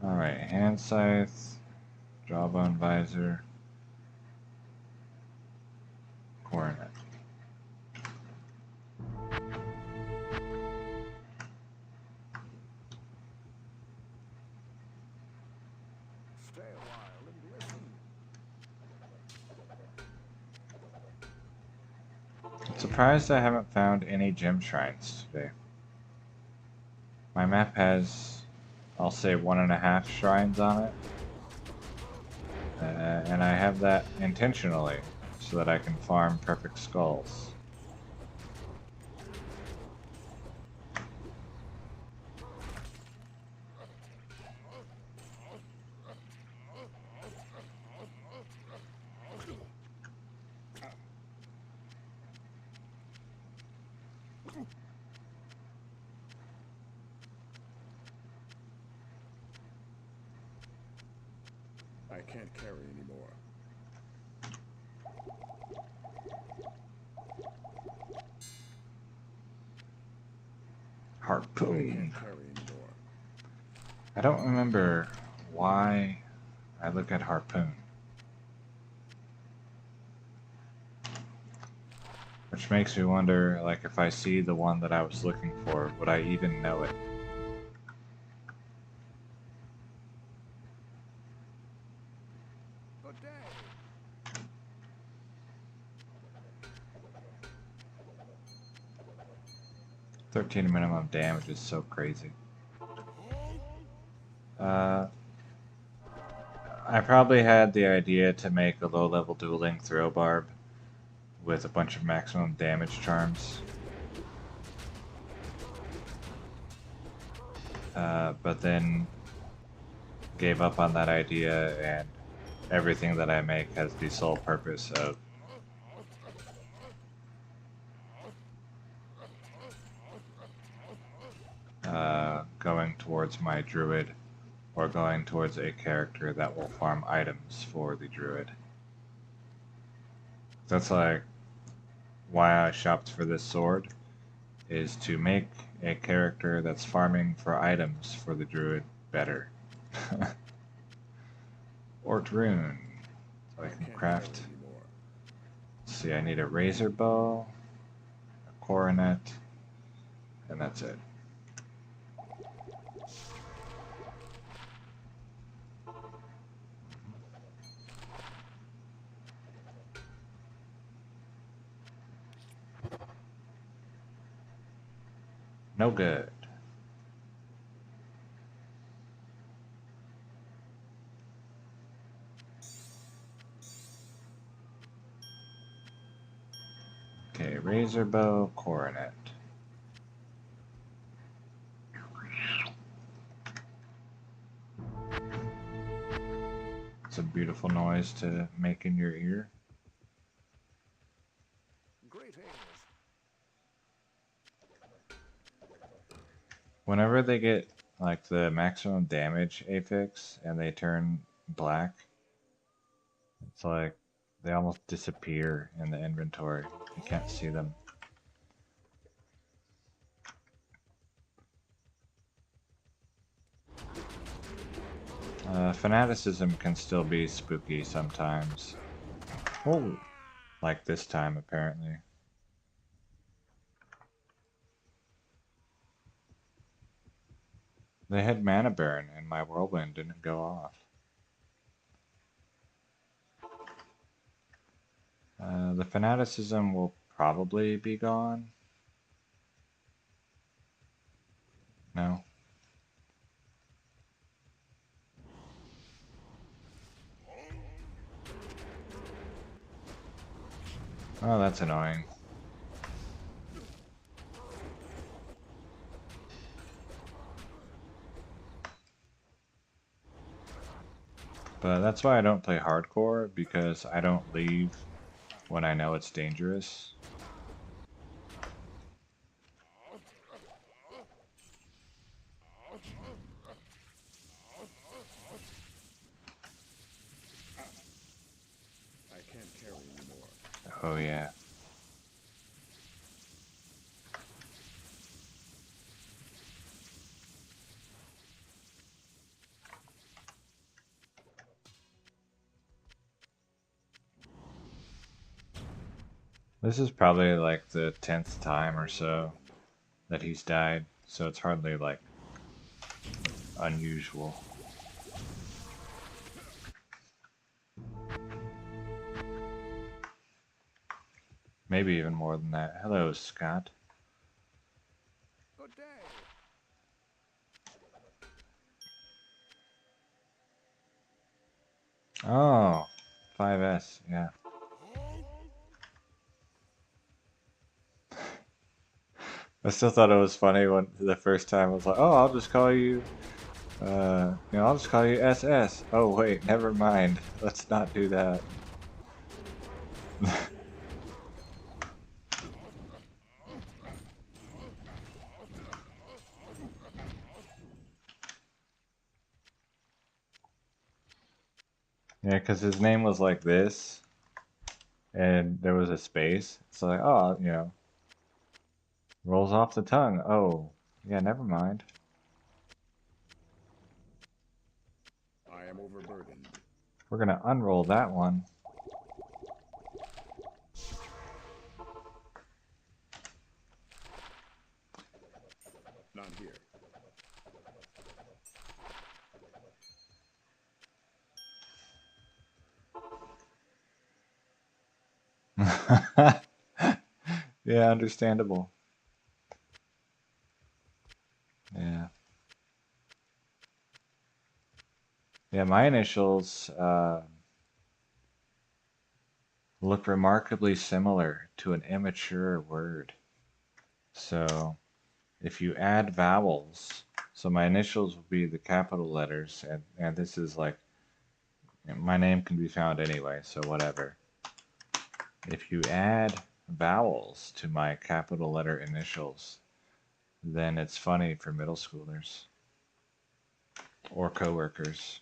Alright, Hand Scythe, Jawbone Visor, Coronet. Stay a while and listen. I'm surprised I haven't found any gem shrines today. My map has, I'll say, 1.5 shrines on it. And I have that intentionally so that I can farm perfect skulls. I can't carry anymore. I Harpoon. can't carry anymore. I don't remember why I look at Harpoon. Which makes me wonder, like, if I see the one that I was looking for, would I even know it? Good day. 13 minimum damage is so crazy. I probably had the idea to make a low-level dueling throw barb with a bunch of maximum damage charms. But then gave up on that idea, and everything that I make has the sole purpose of going towards my druid or going towards a character that will farm items for the druid. That's like why I shopped for this sword, is to make a character that's farming for items for the druid better. Ort rune, so I can Can't craft. carry anymore. Let's see, I need a razor bow, a coronet, and that's it. No good. Okay, razor bow, coronet. It's a beautiful noise to make in your ear. Greetings. Whenever they get like the maximum damage affix and they turn black, it's like they almost disappear in the inventory. You can't see them. Fanaticism can still be spooky sometimes. Oh, like this time apparently. They had mana burn and my whirlwind didn't go off. The fanaticism will probably be gone. No. Oh, that's annoying. But that's why I don't play hardcore, because I don't leave when I know it's dangerous. I can't carry anymore. Oh yeah. This is probably like the 10th time or so that he's died, so it's hardly like unusual. Maybe even more than that. Hello, Scott. Good day. Oh, 5S, yeah. I still thought it was funny when the first time I was like, oh, I'll just call you, I'll just call you SS. Oh, wait, never mind. Let's not do that. Yeah, because his name was like this, and there was a space. So like, oh, rolls off the tongue. Oh, yeah, never mind. I am overburdened. We're gonna unroll that one. Not here. Yeah, understandable. Yeah. Yeah, my initials look remarkably similar to an immature word. So if you add vowels, so my initials will be the capital letters, and this is like, my name can be found anyway, so whatever. If you add vowels to my capital letter initials, then it's funny for middle schoolers or coworkers.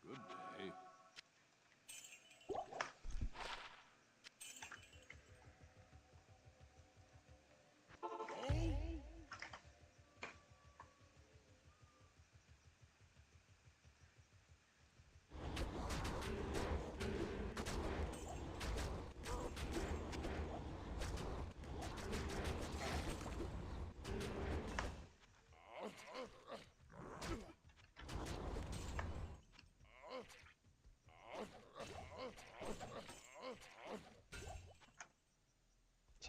Good day.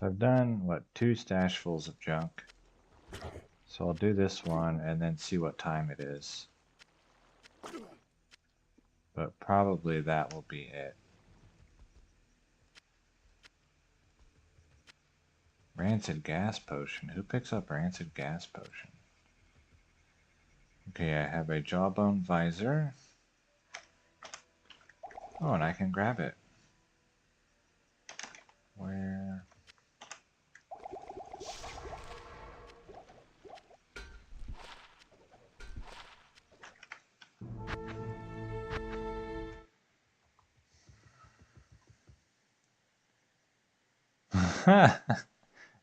So I've done, what, 2 stashfuls of junk. So I'll do this one and then see what time it is. But probably that will be it. Rancid gas potion. Who picks up rancid gas potion? Okay, I have a jawbone visor. Oh, and I can grab it. Where?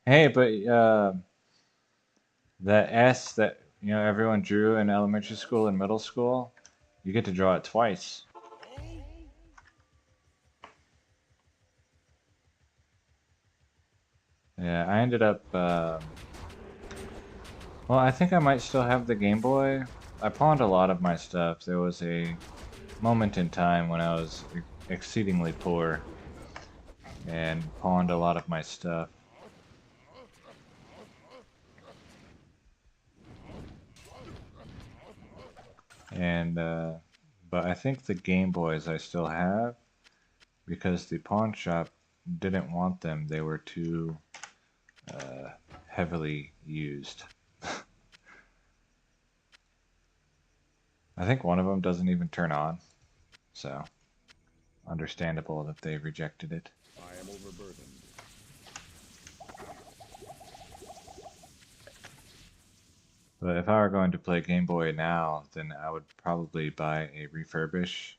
Hey, but that S that everyone drew in elementary school and middle school, you get to draw it twice. Yeah, I ended up. Well, I think I might still have the Game Boy. I pawned a lot of my stuff. There was a moment in time when I was exceedingly poor and pawned a lot of my stuff. And but I think the Game Boys I still have because the pawn shop didn't want them. They were too heavily used. I think one of them doesn't even turn on, so understandable that they rejected it. I am overburdened. But if I were going to play Game Boy now, then I would probably buy a refurbish,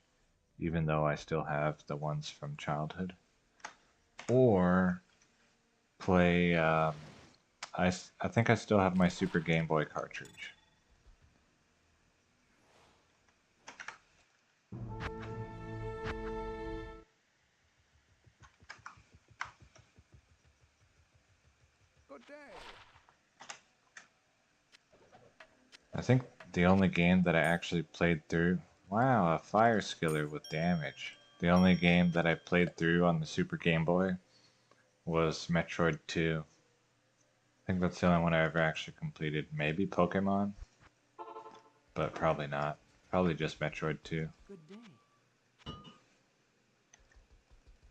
even though I still have the ones from childhood. Or play, I think I still have my Super Game Boy cartridge. Good day. I think the only game that I actually played through, wow, a fire skiller with damage. The only game that I played through on the Super Game Boy was Metroid 2. I think that's the only one I ever actually completed. Maybe Pokemon, but probably not. Probably just Metroid 2. Good day.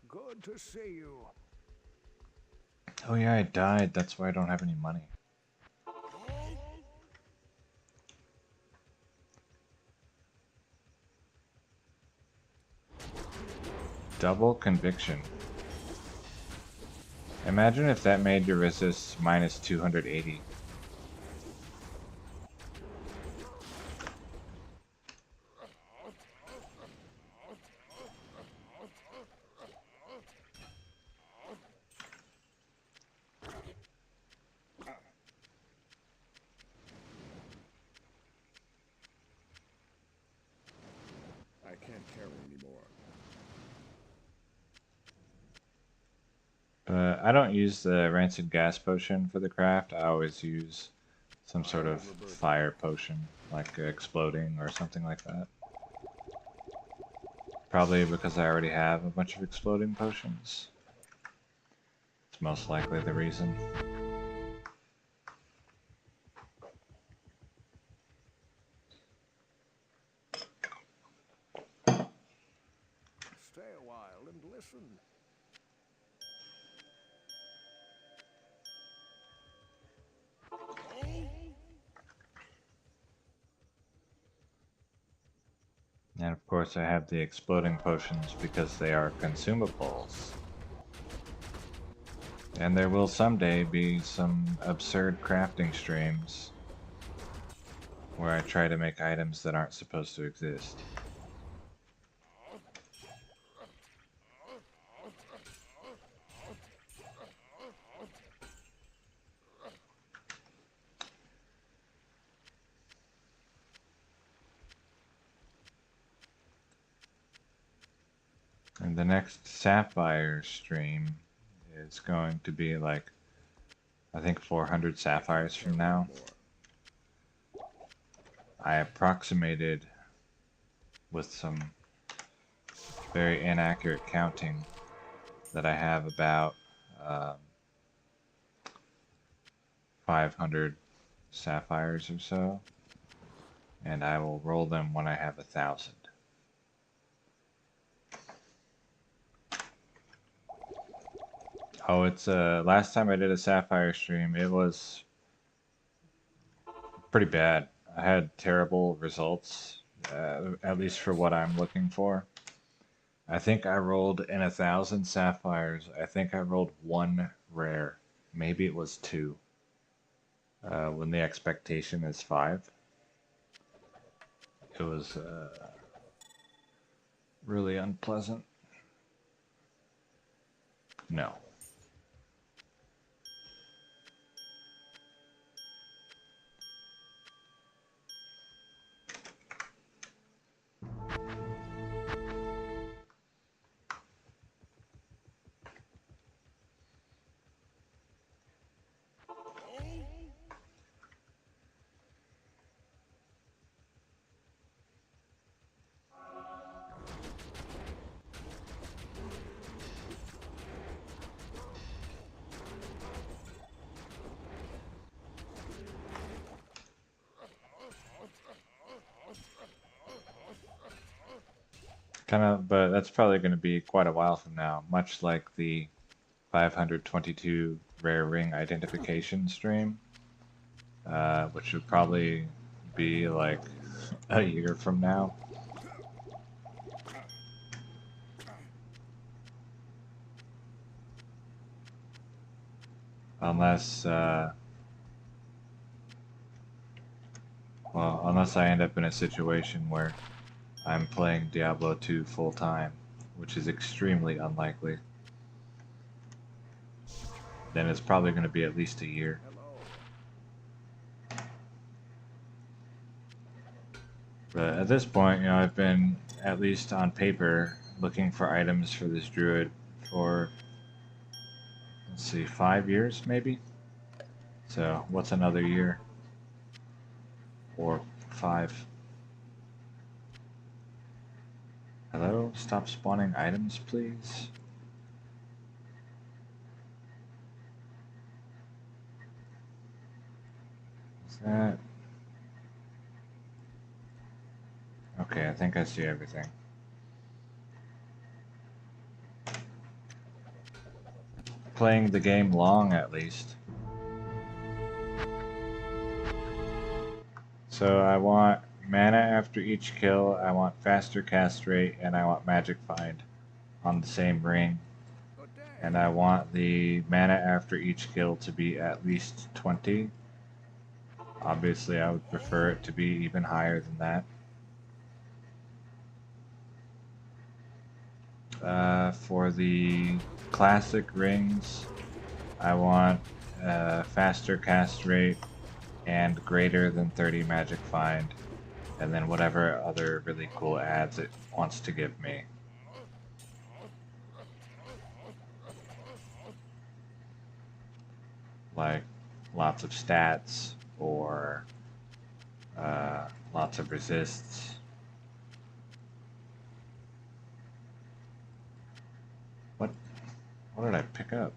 Good to see you. Oh yeah, I died. That's why I don't have any money. Double conviction. Imagine if that made your resist minus 280. I can't carry anymore. But I don't use the rancid gas potion for the craft. I always use some sort of fire potion, like exploding or something like that. Probably because I already have a bunch of exploding potions. It's most likely the reason. Stay a while and listen. And of course I have the exploding potions because they are consumables. And there will someday be some absurd crafting streams where I try to make items that aren't supposed to exist. And the next Sapphire stream is going to be like, I think 400 sapphires from now. I approximated with some very inaccurate counting that I have about 500 sapphires or so, and I will roll them when I have 1,000. Oh, it's last time I did a sapphire stream, it was pretty bad. I had terrible results, at least for what I'm looking for. I think I rolled in 1,000 sapphires. I think I rolled one rare. Maybe it was two. When the expectation is 5. It was really unpleasant. No. Kind of, but that's probably going to be quite a while from now, much like the 522 rare ring identification stream, which would probably be like a year from now. Unless, well, unless I end up in a situation where I'm playing Diablo 2 full time, which is extremely unlikely. Then it's probably going to be at least a year. But at this point, you know, I've been, at least on paper, looking for items for this druid for, let's see, 5 years maybe? So, what's another year? Or 5. Hello? Stop spawning items, please? Is that... Okay, I think I see everything. Playing the game long, at least. So I want mana after each kill, I want faster cast rate, and I want magic find on the same ring. And I want the mana after each kill to be at least 20. Obviously, I would prefer it to be even higher than that. For the classic rings, I want faster cast rate and greater than 30 magic find, and then whatever other really cool adds it wants to give me. Like lots of stats or lots of resists. What did I pick up?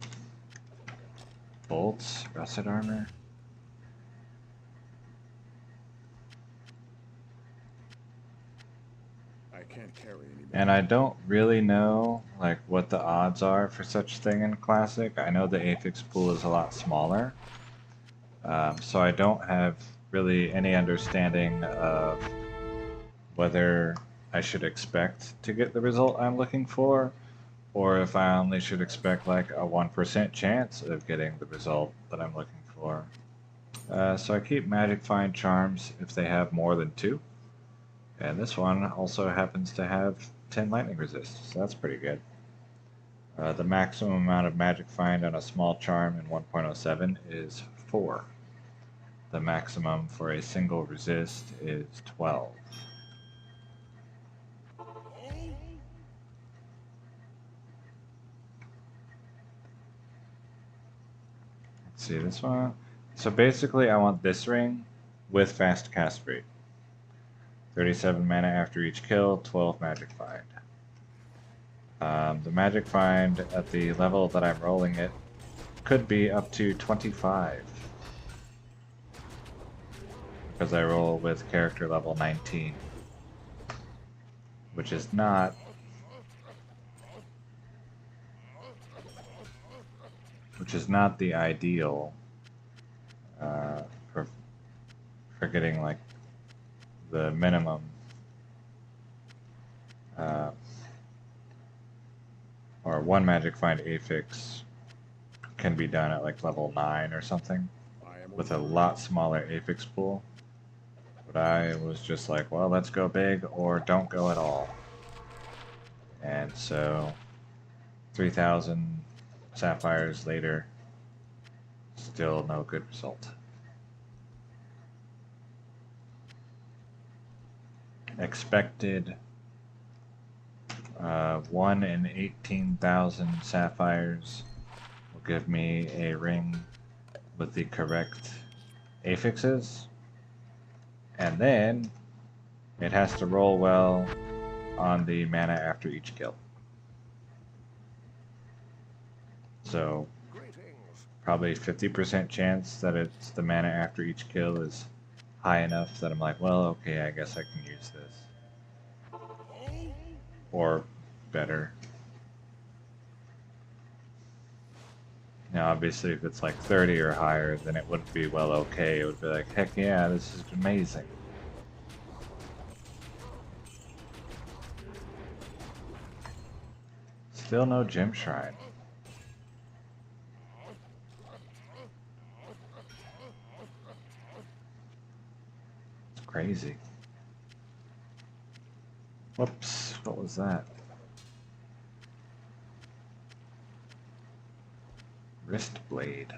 Bolts, russet armor. I can't carry any. And I don't really know like what the odds are for such thing in Classic. I know the Aphix pool is a lot smaller, so I don't have really any understanding of whether I should expect to get the result I'm looking for, or if I only should expect like a 1% chance of getting the result that I'm looking for. So I keep Magic Find Charms if they have more than 2. And this one also happens to have 10 lightning resists, so that's pretty good. The maximum amount of Magic Find on a small charm in 1.07 is 4. The maximum for a single resist is 12. Let's see this one. So basically I want this ring with fast cast rate. 37 mana after each kill, 12 magic find. The magic find at the level that I'm rolling it could be up to 25. because I roll with character level 19, which is not the ideal uh, for getting like the minimum uh, or one magic find affix can be done at like level 9 or something with a lot smaller affix pool. But I was just like, well, let's go big or don't go at all. And so 3,000 sapphires later, still no good result. Expected 1 in 18,000 sapphires will give me a ring with the correct affixes, and then it has to roll well on the mana after each kill. So probably 50% chance that it's the mana after each kill is high enough that I'm like, well, okay, I guess I can use this. Or better. Now, obviously, if it's like 30 or higher, then it wouldn't be well okay. It would be like, heck yeah, this is amazing. Still no gem shrine. It's crazy. Whoops, what was that? Wrist blade.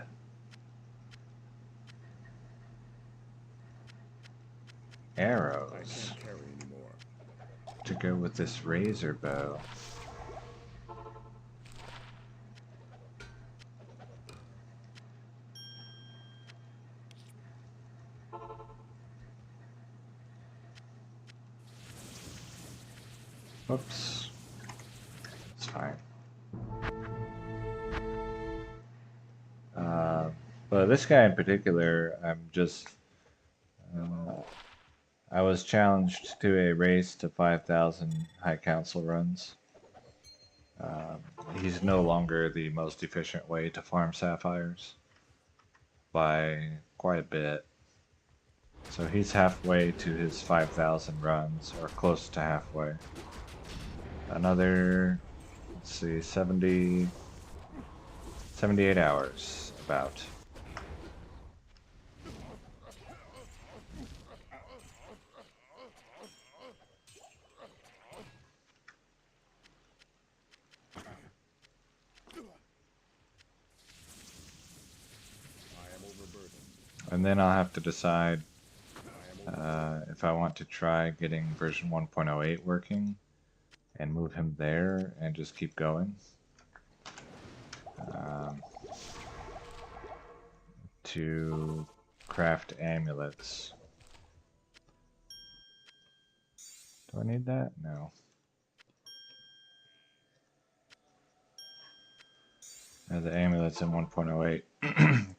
Arrows. To go with this razor bow. Whoops. It's fine. But this guy in particular, I'm just... I was challenged to a race to 5,000 High Council runs. He's no longer the most efficient way to farm sapphires by quite a bit. So he's halfway to his 5,000 runs, or close to halfway. Another, let's see, 78 hours, about. And then I'll have to decide if I want to try getting version 1.08 working and move him there and just keep going. To craft amulets. Do I need that? No. The amulets in 1.08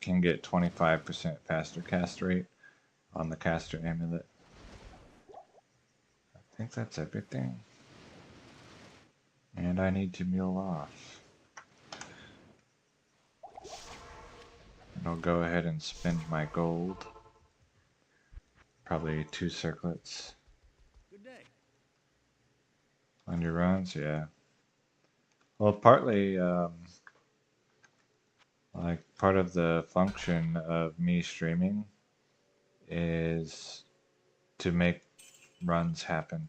can get 25% faster cast rate on the caster amulet. I think that's everything. And I need to mule off. And I'll go ahead and spend my gold. Probably 2 circlets. Good day. On your runs, yeah. Well, partly, like part of the function of me streaming is to make runs happen.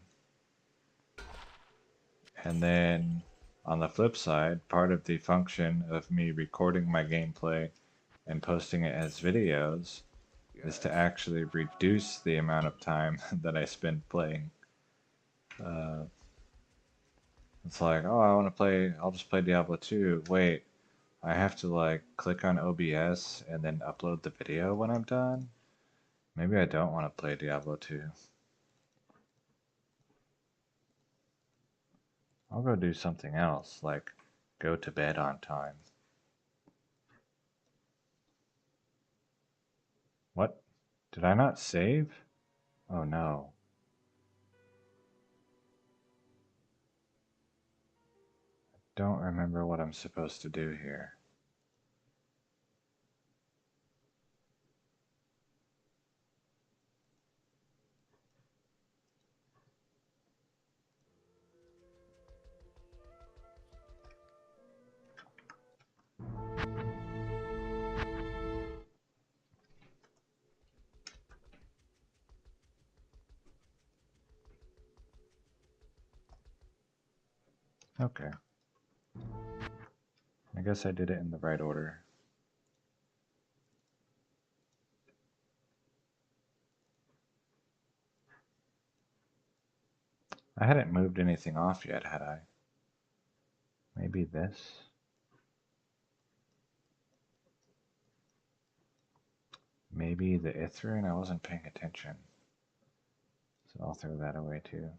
And then on the flip side, part of the function of me recording my gameplay and posting it as videos is to actually reduce the amount of time that I spend playing. It's like, oh, I want to play, I'll just play Diablo 2. Wait, I have to like click on OBS and then upload the video when I'm done? Maybe I don't want to play Diablo 2. I'll go do something else, like go to bed on time. What? Did I not save? Oh no. Don't remember what I'm supposed to do here. Okay. I guess I did it in the right order. I hadn't moved anything off yet, had I? Maybe this? Maybe the Ithrin? I wasn't paying attention. So I'll throw that away too.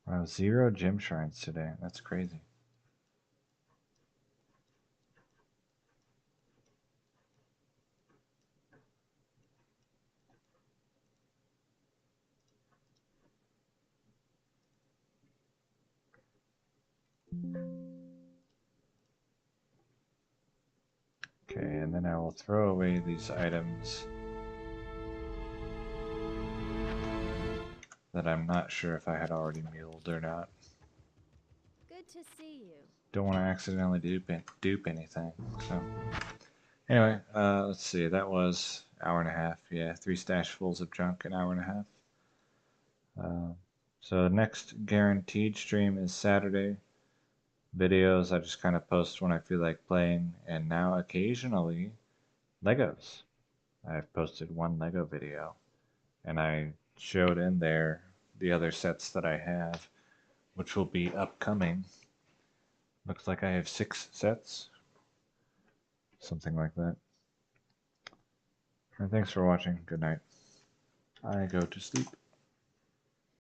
Wow, 0 gem shrines today. That's crazy. Okay, and then I will throw away these items that I'm not sure if I had already muled or not. Good to see you. Don't want to accidentally dupe anything. So anyway, let's see. That was hour and a half. Yeah, 3 stashfuls of junk, an hour and a half. So next guaranteed stream is Saturday. Videos I just kind of post when I feel like playing, and now occasionally Legos. I've posted 1 Lego video, and I showed in there the other sets that I have, which will be upcoming. Looks like I have 6 sets, something like that. And thanks for watching. Good night. I go to sleep.